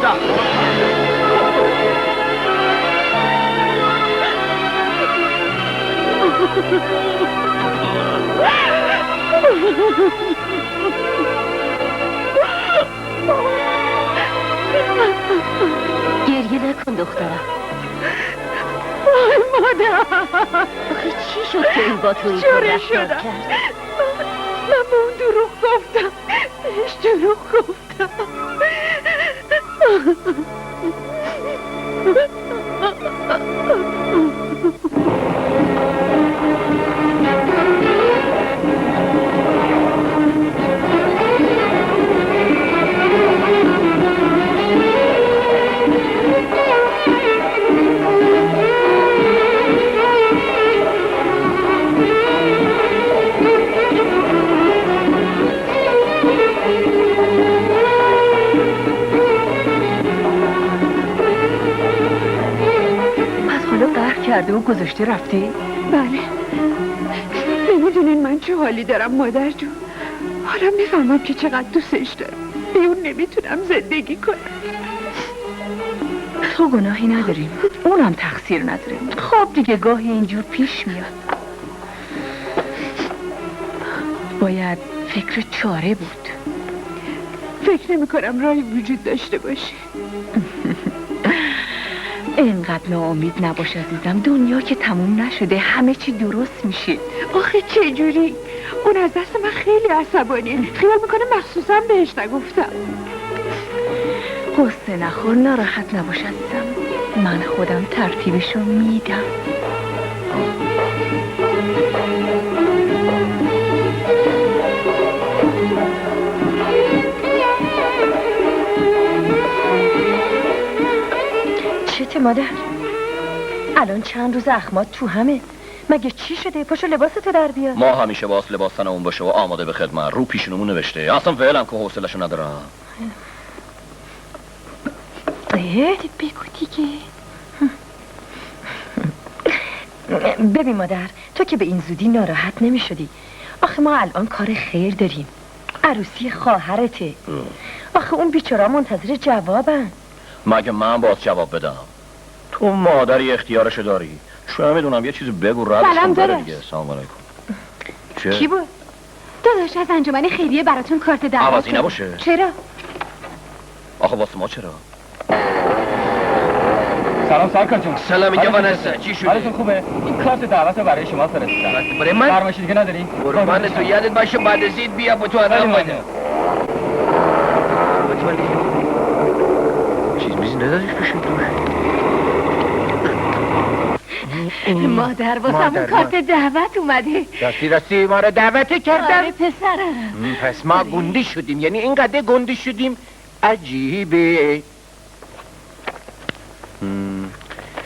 گریه نکن دخترم. مادر آخه چی شد که این با تو این چوره رفتار شدم. کرد؟ من به اون دروغ گفتم، بهش دروغ گفتم. کرده و گذاشته رفته؟ بله. نمیدونین من چه حالی دارم مادر جون. حالا میفهمم که چقدر دوستش دارم. به اون نمیتونم زندگی کنم. تو گناهی نداریم، اونم تقصیر نداره. خب دیگه گاهی اینجور پیش میاد. باید فکر چاره بود. فکر نمی کنم راهی وجود داشته باشه. اینقدر ناامید نباش عزیزم، دنیا که تموم نشده، همه چی درست میشه. آخه چجوری؟ اون از دست من خیلی عصبانیه. خیال میکنه مخصوصا بهش نگفتم. قصه نخور، ناراحت نباش عزیزم، من خودم ترتیبشو میدم. چته مادر؟ الان چند روز اخمات تو همه. مگه چی شده؟ پاشو لباستو در بیار. ما همیشه باس لباسن اون باشه و آماده به خدمت. رو پیشونمون نوشته. اصلا فعلا که حوصله‌شو ندارم. بگو دیگه. ببین مادر، تو که به این زودی ناراحت نمی شدی. آخه ما الان کار خیر داریم. عروسی خواهرته. آخه اون بیچارا منتظر جوابن. مگه من باز جواب بدم؟ تو مادری اختیارشو داری. چه میدونم یه چیزی بگو ردش کن بره دیگه. سلام علیکم. چه؟ کی بود؟ داداش از انجمن خیریه براتون کارت دعوت. عوضی نباشه. چرا؟ آخه واسه ما چرا؟ سلام سرکار جون. سلام اینجا وانسته. چی شده؟ حالتون خوبه؟ این کارت دعوت رو برای شما فرستادم. برای من؟ فرمایشی دیگه نداری؟ قربان تو یادت باشه بعد از عید بیا با تو آدم بده. چیز میزی نداریش بشه مادر واسمون کارت دعوت اومده. راستی ما رو دعوت کردن؟ آره پسرم. پس ما گندی شدیم، یعنی اینقدر گندی شدیم عجیبه.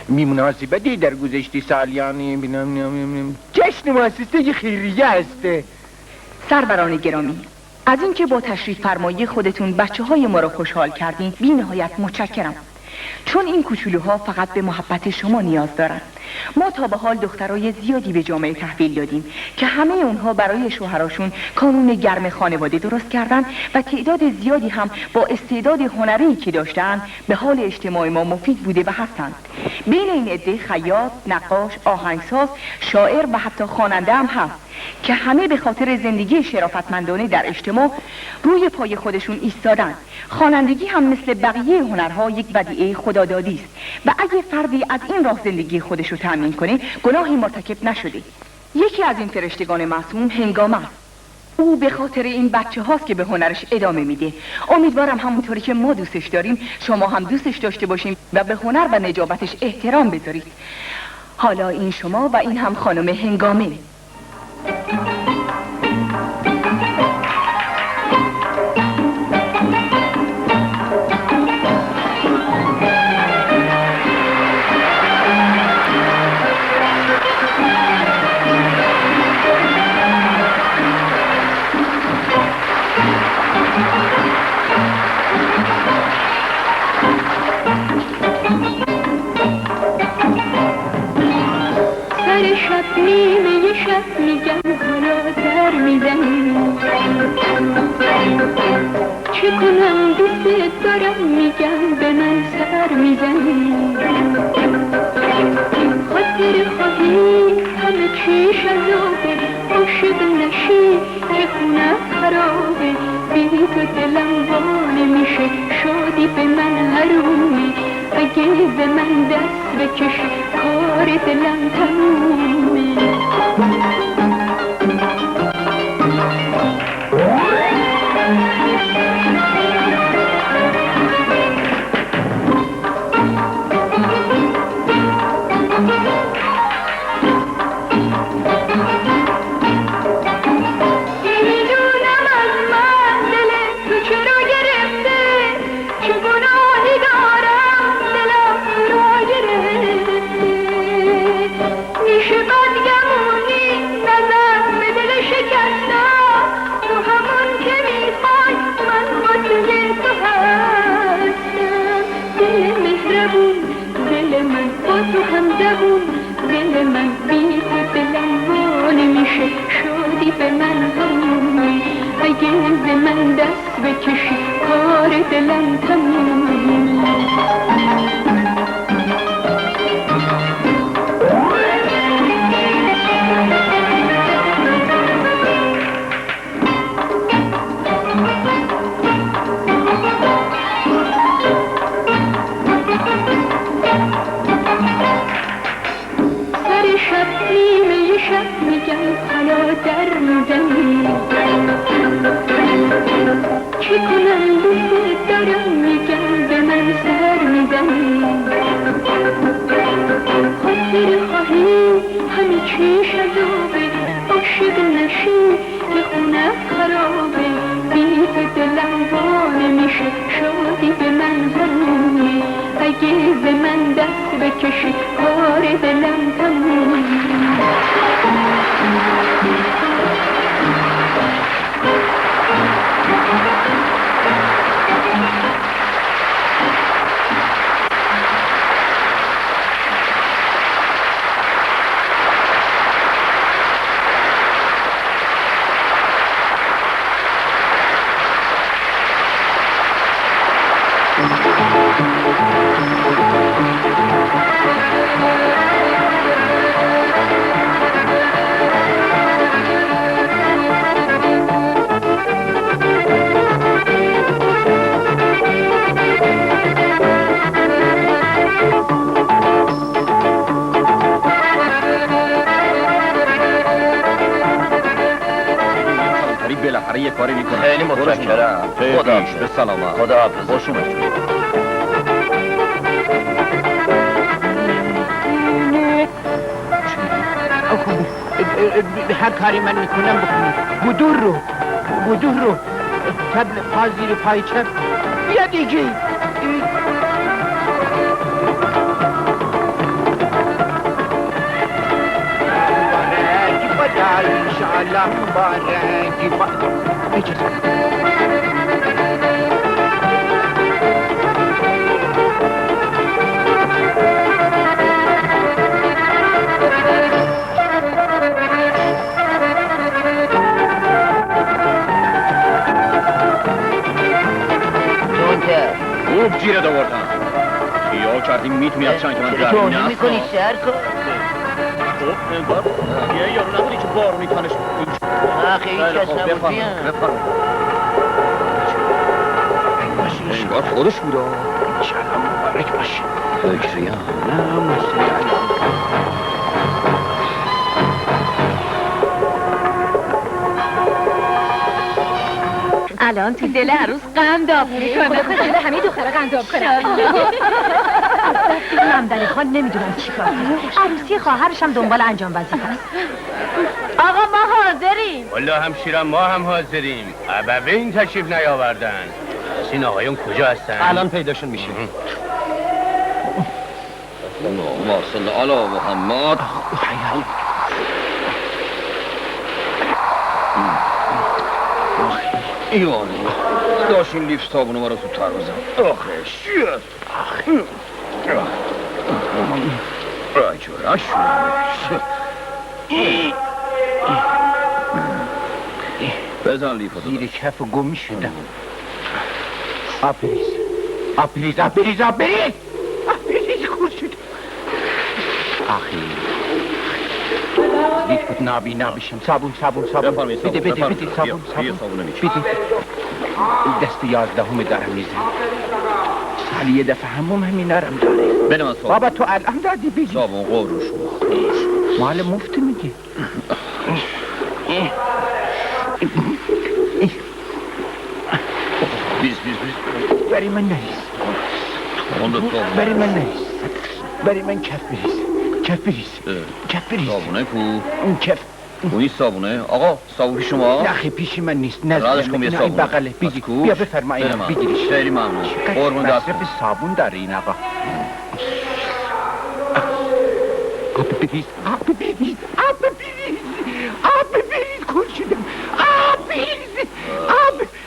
مناسبتی در گذشته سالیانی بینم جشن مؤسسه خیریه هسته. سروران گرامی، از اینکه با تشریف فرمایی خودتون بچه های ما رو خوشحال کردین بی نهایت متشکرم. چون این کوچولوها فقط به محبت شما نیاز دارن. ما تا به حال دخترای زیادی به جامعه تحویل دادیم که همه اونها برای شوهراشون کانون گرم خانواده درست کردن و تعداد زیادی هم با استعداد هنری که داشتن به حال اجتماع ما مفید بوده و هستند. بین این عده خیاط، نقاش، آهنگساز، شاعر و حتی خواننده هم هست که همه به خاطر زندگی شرافتمندانه در اجتماع روی پای خودشون ایستادن. خوانندگی هم مثل بقیه هنرها یک بدیعه خدادادی است و اگه فردی از این راه زندگی خودش رو تأمین کنه گناهی مرتکب نشده. یکی از این فرشتگان معصوم هنگامه است. او به خاطر این بچه هاست که به هنرش ادامه میده. امیدوارم همونطوری که ما دوستش داریم شما هم دوستش داشته باشیم و به هنر و نجابتش احترام بذارید. حالا این شما و این هم خانم هنگامه. شب نیمه شب میگم حالا در میزنی چه کنم دوست دارم میگم به من سر میزنی خاطر خواهی همه چیش عذابه عاشق نشی که خونه خرابه بی تو دلم وانه میشه شادی به من حرومه اگه به من دست بکشی کار دلم تمومه دل من بی تو دلم وانه میشه شادی به من همونه اگه به من دست بکشی کار دلم تمومه در میزنی چه کنم دوست دارم میگم به من سر میزنی خاطر خواهی همه چیش عذابه عاشق نشی که خونه خرابه بی تو دلم وانه میشه شادی به من حرومه اگه به من دست بکشی کار دلم تمومه بالاخره یه کاری میکنه. خیلی متشکرم. خدا به سلامت. خدا حافظ. خوش اومد. هر کاری من میکنم بکنی. بدور رو تبل پا زیر پای چپ بیا دیگه. انشاءالله مبارک خوب گیره دوردن خیال کردیم میتونی از چند که من در تو نمیکنی سر کن یه یارو نداری که بارونی تنش آخه هیچ کس نبودیم انگار خودش بودا انشاءالله مبارک باشه فکریم نه مسئله الان تو دل عروس قنداب میکنه خدا دل همه دخترها قنداب کنه ممدنی خان نمیدونم چی کار کنه عروسی خواهرش هم دنبال انجام وظیفه است آقا ما حاضریم والله همشیرم ما هم حاضریم ابوین تشریف نیاوردن این آقایون کجا هستن؟ الان پیداشون میشه اللهم صل علی محمد ایوان داشتین لیفت صابونه ما رو تو تر بزن آخه شیست بزن لیفتو زیر کف گم شدم. آبریز آبریز آبریز آبریز آبریز خور شد. آخی لیفت نابی نابیشم. صابون صابون صابون بده بده بده صابون صابون بده. دست 11 دارم میزن. سالی یه دفعه همین نرم داره. بده من صابون. بابا تو الان دادی بگی. صابون قبروش مال مفت میگی. بیز بری من نریز. بری من نریز. بری من کف بریز. کف بریز. کف بریز. صابونه کو؟ کف. اونی صابونه؟ آقا صابون شما؟ نخی پیش من نیست. رادش کن یه صابونه. بغله بگی. بیا بفرما اینا بگیریش. خیلی ممنون. قربون دست. مصرف صابون داره این آقا. آب بریز. آب بریز. آب بریز. آب بریز. کل شدم. آب بریز.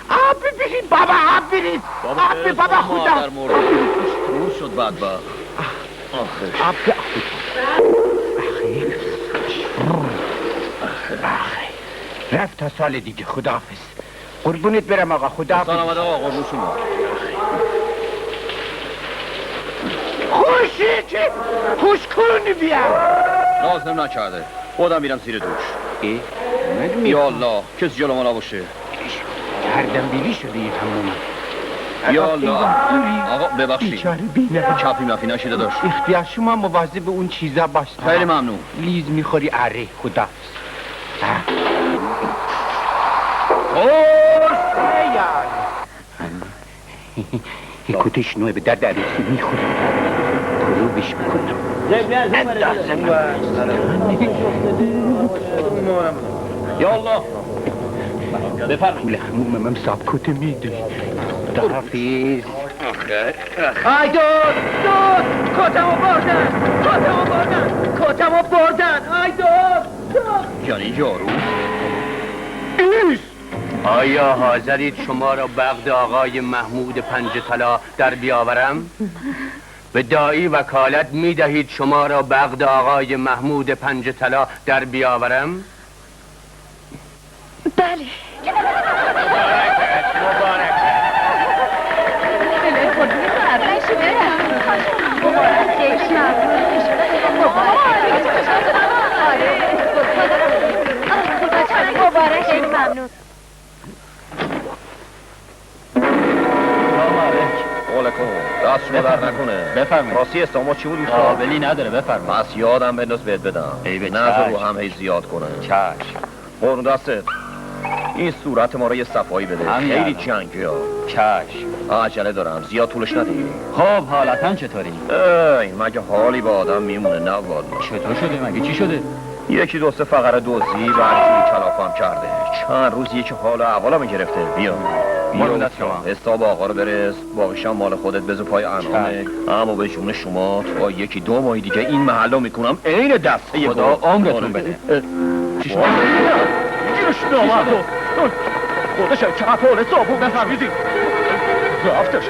آب بریز. بابا آب بریز. آب بابا خدا. روز شد بدبخت. آخه. آب رفت تا سال دیگه. خداحافظ. قربونت برم آقا. خداحافظ. سلامت آقا. قربون شما. خوشی چه؟ خوش کن بیا. لازم نکرده. خودم میرم زیر دوش. یا الله کسی جلو ما نباشه. هردم بیلی شده این همون. یا الله آقا ببخشید. چپی مفی نشیده داشت. اختیار شما مواظب اون چیزا باش. خیلی ممنون. لیز میخوری اره. خدا. کتش نوه به درد عروسی میخوره. قروبش میکنم. یا الله بفرمایید. همومم هم ساب کته میدوی. خداحافظ. ای داد کتمو بردن ای داد. یعنی یارو آیا حاضرید شما را بغد آقای محمود پنجطلا در بیاورم؟ به دایی وکالت می دهید شما را بغد آقای محمود پنجطلا در بیاورم؟ بله. مبارک. خیلی ممنون. دست شما در نکنه. بفرمایید. راستی استاما چی بود؟ قابلی نداره. بفرمایید. پس یادم بنداز بهت بدم. نظر رو هم هی زیاد کنه. چشم. قربون دستت. این صورت ما رو یه صفایی بده. خیلی جنگی ها. چشم. عجله دارم زیاد طولش ندی. خب حالتاً چطوری؟ ای مگه حالی با آدم میمونه نه والا. چطور شده؟ مگه چی شده؟ یکی دو سه فقره دزدی و هرچی کلافم کرده. چند روز یکی حال احوالمو گرفته. بیا حساب آقا رو برس. باقیشم مال خودت بذار پای انعامه. اما به جون شما تا یکی 2 ماه دیگه این محلو میکنم عین دسته خدا عمرتون بده. چی شد؟ گیرش نامرد خودش چقدر حال صابون بفرمیدی رفتش.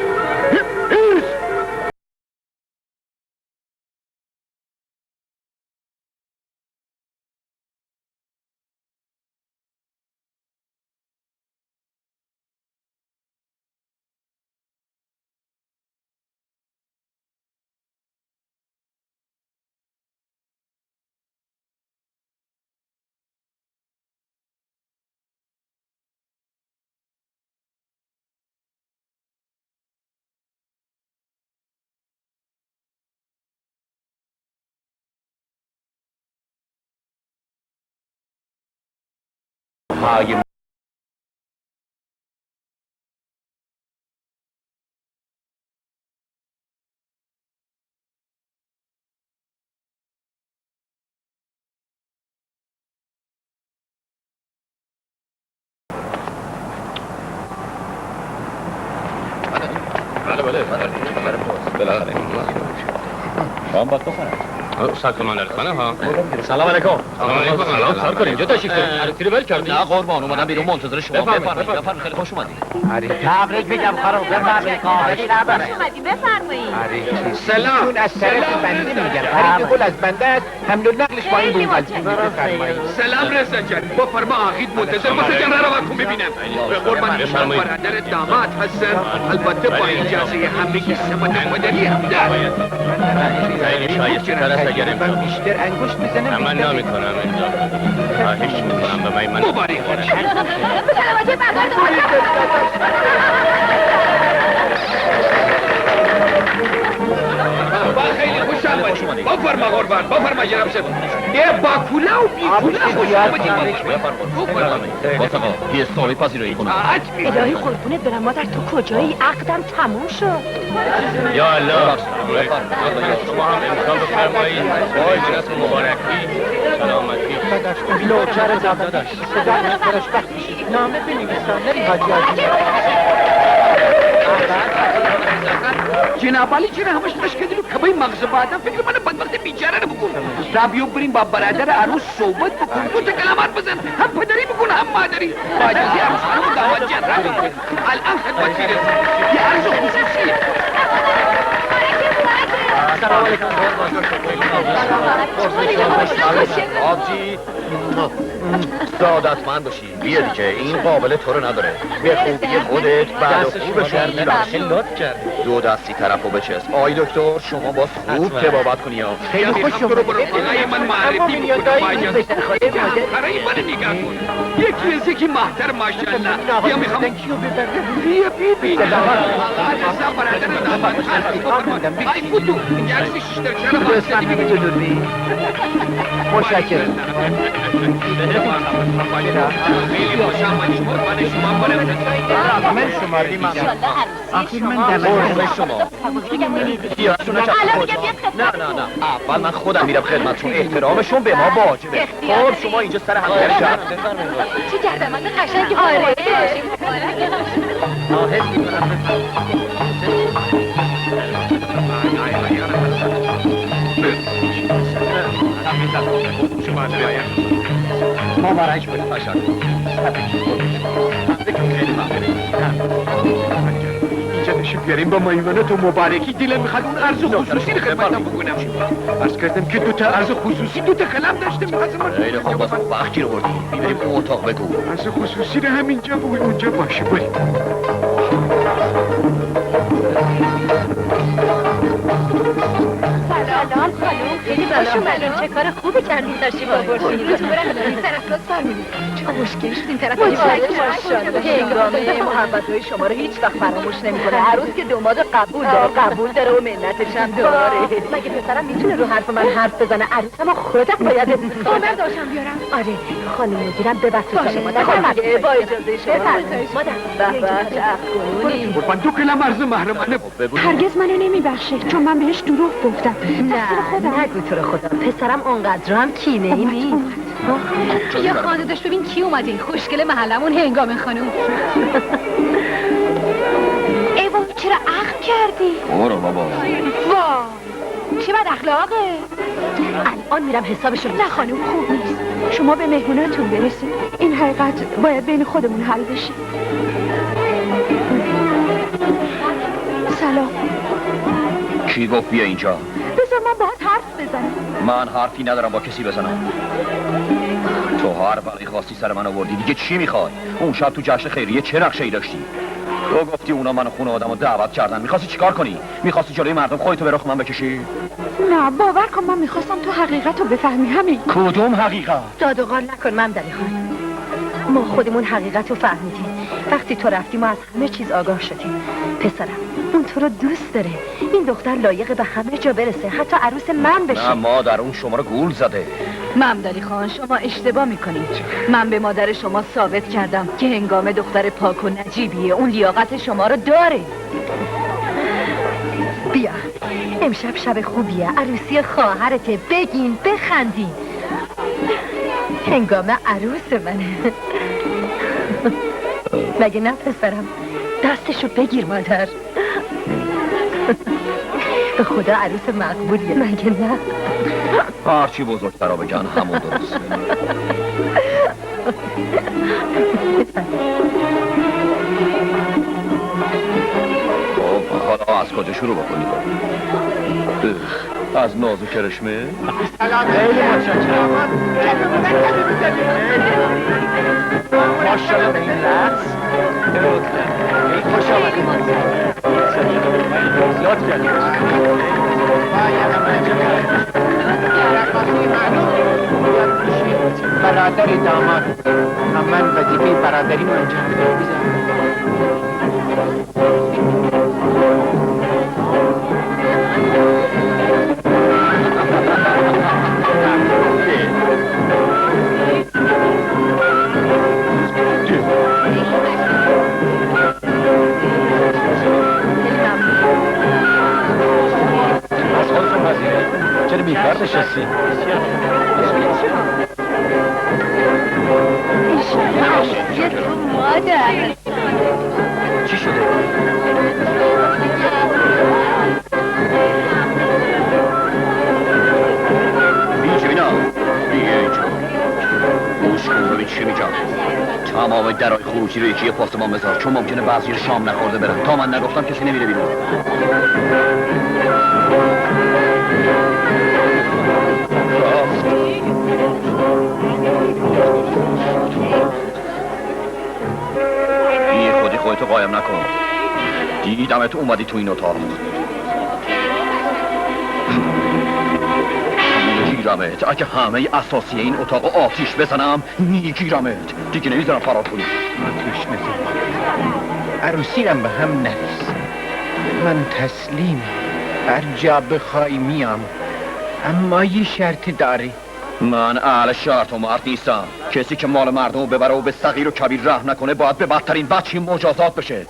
بله بالاخره شام باید بخورم. سلام علیکم ها. سلام علیکم. سلام سر کن اینجا تشریف دارید. عروسی رو ول کردی؟ نه قربان اومدم بیرون منتظر شما. بفرمایید خیلی خوش اومدید. تبریک بگم خانم بفرمایید قابلی نداره. بفرمایید. سلام از طرف بنده میگم خرید گل از بنده است حمل و نقلش با این بفرمایید. سلام رضا جان بفرما عقید منتظر باشه جان رو کن ببینم به قربان شما برادر داماد هستن البته با اجازه همگی سمت مدنی هم دارد خیلی شایسته تر است اگر امشب بیشتر انگشت میزنم من نمیکنم اینجا خواهش میکنم به من مبارک باشه خیلی خوش آمدید بفرما قربان بفرما جناب صاحب یه با کولا و بی کولا خوش آمدید بفرما یه سالی پذیرایی کنم الهی قربونت برم مادر تو کجایی؟ عقدم تموم شد. یا الله شما هم امکان بفرمایید با اجرس مبارکی سلامتی نوکر زبادش صدا نکرش وقتی نامه بنویسان نمیخواد جناب علی چرا همش مشکلی رو کبای مغز بعدم فکر من بدبخت بیچاره رو بکن را بیو بریم با برادر عروس صحبت بکن دو تا کلمات بزن هم پدری بکن هم مادری با اجازه عروس خانم داماد جان را بکن الان خدمت میرسیم یه عرض خصوصی سلام علیکم آبجی سعادتمند باشی بیا دیگه این قابل تو رو نداره به خوبی خودت بعد خوبشون میبخشی دو دستی طرفو بچست آی دکتر شما باز خوب تبابت کنی ها خیلی خوش شما آقای من معرفی میکنم با اجازه برای من نگاه کن یکی از یکی محتر ماشاءالله یا میخوام بیا ببین عرضا برادر داماد آی فوتو این عرض شیشتر چرا مقصدی مشکرم خیلی خوش آمدید قربان شما برم من شماری مقام آخیر من قربان شما بیا نه اول من خودم میرم خدمتشون احترامشون به ما واجبه خب شما اینجا سر هم کرد چی کردم از قشنگی آره مبارک باشه پاشا اینجا نشید بیاریم با مایمانت و مبارکی دلم میخواد اون عرض خصوصی رو خدمتم بکنم عرض کردم که دوتا عرض خصوصی دوتا کلم داشته میخواستم خیلی خوب باز وقتی رو بردی بیبریم اون اتاق بگو عرض خصوصی رو همینجا و اونجا باشه بریم سلام خانم خیلی خوش اومدین چه کار خوبی کردین تشریف آوردین چه خوشگل شدین طرف هنگامه محبت‌های شما رو هیچ وقت فراموش نمی‌کنه عروس که داماد قبول داره و منتش هم داره مگه پسرم میتونه رو حرف من حرف بزنه عروسمو خودت باید من داشتم بیارم آره خانم مدیرم ببخشید مادر با اجازه شما مادر به قربان دو کلم عرض محرمانه هرگز منو نمیبخشه چون من بهش دروغ گفتم نه نگو تو رو خدا پسرم اونقدر هم کینه ای نیست یا خانه داشت ببین کی اومده خوشگل محلمون هنگام خانم ایوا چرا عقل کردی؟ برو بابا وا چه بد اخلاقه الان میرم حسابشو نه خانم خوب نیست شما به مهموناتون برسید این حقیقت باید بین خودمون حل بشه سلام کی گفت بیا اینجا بذار من باهات حرف بزنم من حرفی ندارم با کسی بزنم تو هر بلایی خواستی سر من آوردی دیگه چی میخوای اون شب تو جشن خیریه چه نقشه‌ای داشتی تو گفتی اونا منو خونه آدمو دعوت کردن میخواستی چیکار کنی میخواستی جلوی مردم خودتو به رخ من بکشی نه باور کن من میخواستم تو حقیقت رو بفهمی همین کدوم حقیقت داد و غال نکن ممدلی خان ما خودمون حقیقت رو فهمیدیم وقتی تو رفتی ما از همه چیز آگاه شدیم پسرم اون تو رو دوست داره این دختر لایق به همه جا برسه حتی عروس من بشه نه مادر اون شما رو گول زده ممدلی خان شما اشتباه میکنید من به مادر شما ثابت کردم که هنگام دختر پاک و نجیبیه اون لیاقت شما رو داره بیا امشب شب خوبیه عروسی خواهرته بگین بخندین هنگام عروس منه مگه نه پسرم دستشو بگیر مادر به خدا عروس مقبولیه مگه نه هرچی بزرگترا بگن همون درسته. خب حالا از کجا شروع بکنیم؟ از نازو کرشمه؟ خیلی متشکرم. ماشاءالله به این رقص. خوش آمدید. زیاد کردید. برادر داماد، من وظیفه برادری رو انجام میدم. چرا بیکار نشستی؟ مادر چی شده؟ اینجا اینا دیگه اینجا گوش کن ببین چی میگم. تمام درای خروجی رو یکی پاسمان بذار، چون ممکنه بعضی شام نخورده برن. تا من نگفتم کسی نمیره بیرون. بی خودی خودتو قایم نکن. دیدمت اومدی تو این اتاق. میگیرمت. اگه همه اساسی این اتاق آتیش بزنم میگیرمت. دیگه نمیذارم فرار کنی. آتیش نزن. عروسیرم به هم نرس. من تسلیم. هر جا بخوای میام. اما یه شرط داری. من اهل شرط و مرد نیستم. کسی که مال مردم رو ببره و به صغیر و کبیر رحم نکنه باید به بدترین وجهی مجازات بشه.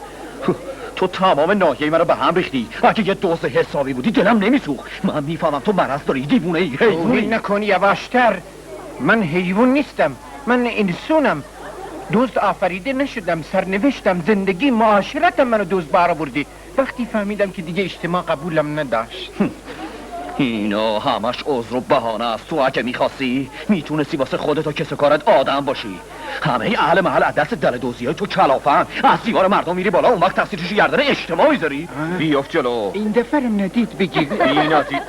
تو تمام ناحیه منو به هم ریختی. اگه یه دزد حسابی بودی دلم نمیسوخت. من میفهمم تو مرض داری، دیوونه ای، حیوانی. نکن یواشتر. من حیوان نیستم. من انسانم. دزد آفریده نشدم. سرنوشتم، زندگی، معاشرتم منو دزد بار آوردی. وقتی فهمیدم که دیگه اجتماع قبولم نداشت. اینا همش عذر و بهانه است. تو اگه میخواستی میتونستی واسه خودت و کس و کارت آدم باشی. همه اهل محل از دست دل دوزیای تو کلافن. از دیوار مردم میری بالا، اون وقت تفسیرش گردن اجتماع میذاری. بیافت جلو. این دفعه ندید بگی. این ندید.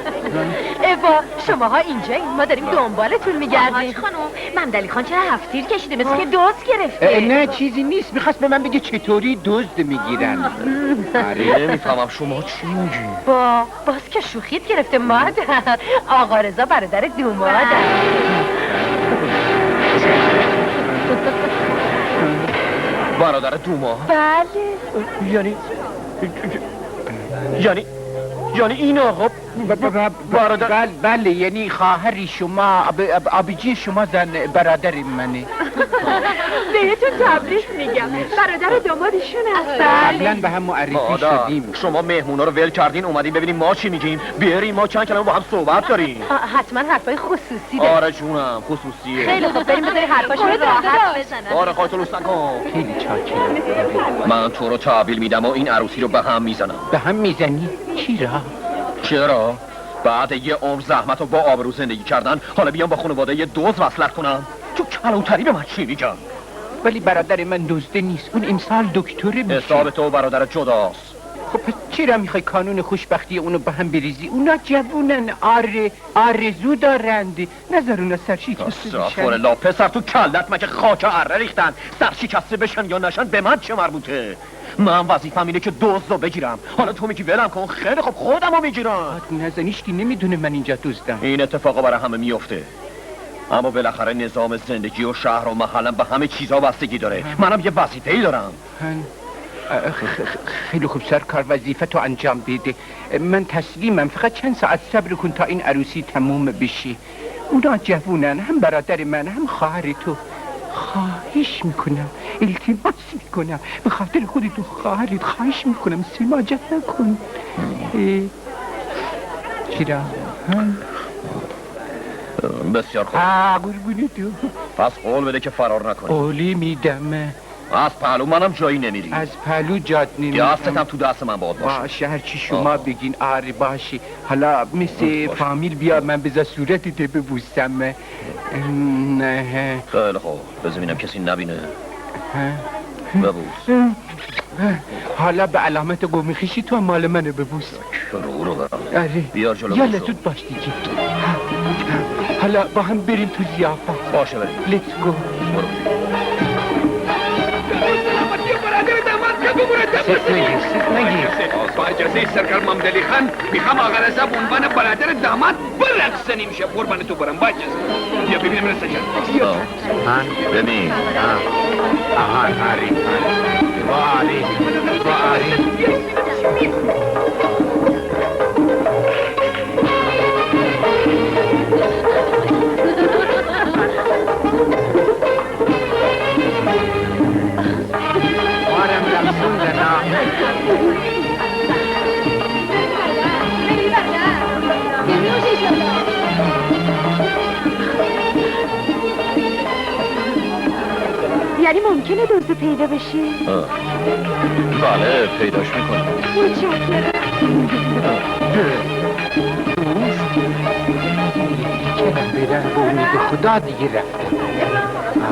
ایوا شماها اینجایین، ما داریم دنبالتون میگردیم. حاج خانم ممدلی خان چرا هفتیر کشیده مثل که دزد گرفته؟ نه چیزی نیست. میخواست به من بگه چطوری دزد میگیرن. نمیفهمم شما چی میگی. باز که شوخیت گرفته مادر. آقا رضا برادر دومادر. برادر دوما؟ بله. یعنی این آقا برادر. بله یعنی خواهر شما، آبجی شما زن برادر منه. بهتون تبریک میگم، برادر دامادشون هستن. قبلا به هم معرفی شدیم. شما مهمونا رو ول کردین اومدین ببینیم ما چی میگیم. بیاریم ما چند کلمه با هم صحبت داریم. حتما حرفای خصوصی داره. آره جونم خصوصیه. خیلی خوب بریم بذاری حرفاشون رو راحت بزنن. آره خواهی تو لوس نکن. خیلی چاکرم. من تو رو تحویل میدم و این عروسی رو به هم میزنم. به هم میزنی؟ چرا؟ بعد یه عمر زحمت و با آبرو زندگی کردن حالا بیام با خانواده یه دزد وصلت کنم؟ تو کلوتری به من چی میگم؟ ولی برادر من دزده نیست. اون امسال دکتره میشه. حساب تو برادر جداست. خب پس چرا میخوای کانون خوشبختی اونو به هم بریزی؟ اونا جوونن، آرزو دارند. نظر اونا سرشکسته بشن. استغفرالله پسر تو کلت مگه خاک اره ریختن. سرشکسته بشن یا نشن به من چه مربوطه؟ من وظیفه‌م اینه که دزد رو بگیرم. حالا تو میگی ولم کن. خیلی خب خودم رو میگیرم. نزنیش که نمیدونه من اینجا دزدم. این اتفاقا برای همه میفته. اما بالاخره نظام زندگی و شهر و محلم به همه چیزا بستگی داره. منم یه وظیفه‌ای دارم. خیلی خوب سرکار، وظیفه تو انجام بده. من تسلیمم. فقط چند ساعت صبر کن تا این عروسی تموم بشه. اونا جوونن، هم برادر من هم خواهر تو. خواهش میکنم، التماس میکنم، به خاطر خودت و خواهرت خواهش میکنم سماجت نکن. چرا؟ بسیار خوب. قربونی تو. پس قول بده که فرار نکنی. قولی میدم. از پهلو منم جایی نمیری. از پهلو جات نمیرم. دستتم تو دست من باد باشه. هرچی شما بگین. آره باشه. حالا مثل فامیل بیا من بذار صورتت ببوسم. نه خیلی خوب بذار ببینم کسی نبینه. ببوس. حالا به علامت قومی خیشی تو هم مال منو ببوس. رو برم. آره بیار جلو. یالا زود باش دیگه. حالا با هم بریم تو ضیافت. باشه بریم. لیتس گو. با اجازه سرکار ممدلی خان میخوام آقا رضا به عنوان برادر داماد برقصنیم شب قربان تو برم با اجازه. بیا ببینیم رضا جان. ببین. آها آری واری یعنی ممکنه دزد پیدا بشه؟ بله پیداش میکنم. متشکرم. برن به امید خدا دیگه رفتن.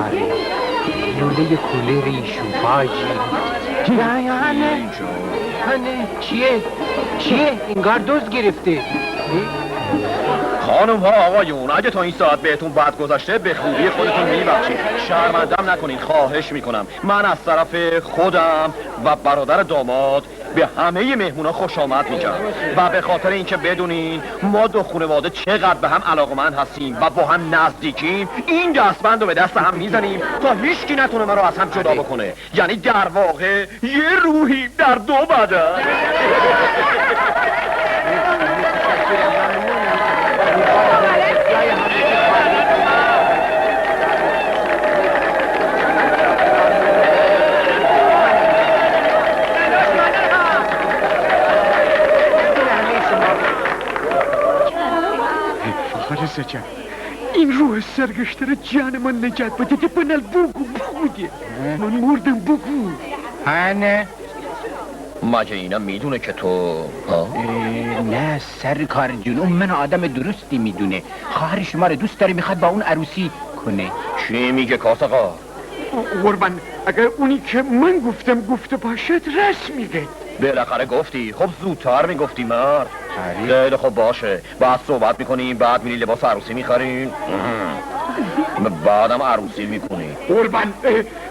آره لوله کولر ایشون باجی. هنه چیه؟ انگار دوز گرفته. خانم ها آقایون اگه تا این ساعت بهتون بد گذشته به خوبی خودتون میبخشید. شرمندم نکنین خواهش میکنم. من از طرف خودم و برادر داماد به همه مهمونا خوش آمد میگم و به خاطر اینکه بدونین ما دو خانواده چقدر به هم علاقمند هستیم و با هم نزدیکیم این دستبند رو به دست هم میزنیم تا هیچکی نتونه ما رو از هم جدا بکنه. یعنی در واقع یه روحی در دو بدن. رضا جان این روح سرگشتر جان من نجات بده ده بنال بگو ده من مردم بگو. هنه مگه اینا میدونه که تو نه سرکار جون اون من آدم درستی میدونه. خواهر شما رو دوست داره میخواد با اون عروسی کنه. چی میگه کاس آقا؟ قربان اگر اونی که من گفتم گفته باشد راست میگه. بالاخره گفتی. خب زودتر میگفتی مرد. خیلی خب باشه بعد صحبت میکنیم بعد میری لباس عروسی میخریم بعدم عروسی میکنیم. قربان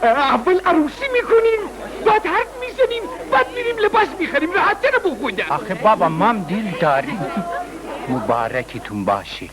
اول عروسی میکنیم بعد حرف میزنیم بعد میریم لباس میخریم راحت تر بخونم. آخه بابا مام دل داریم. مبارکتون باشه.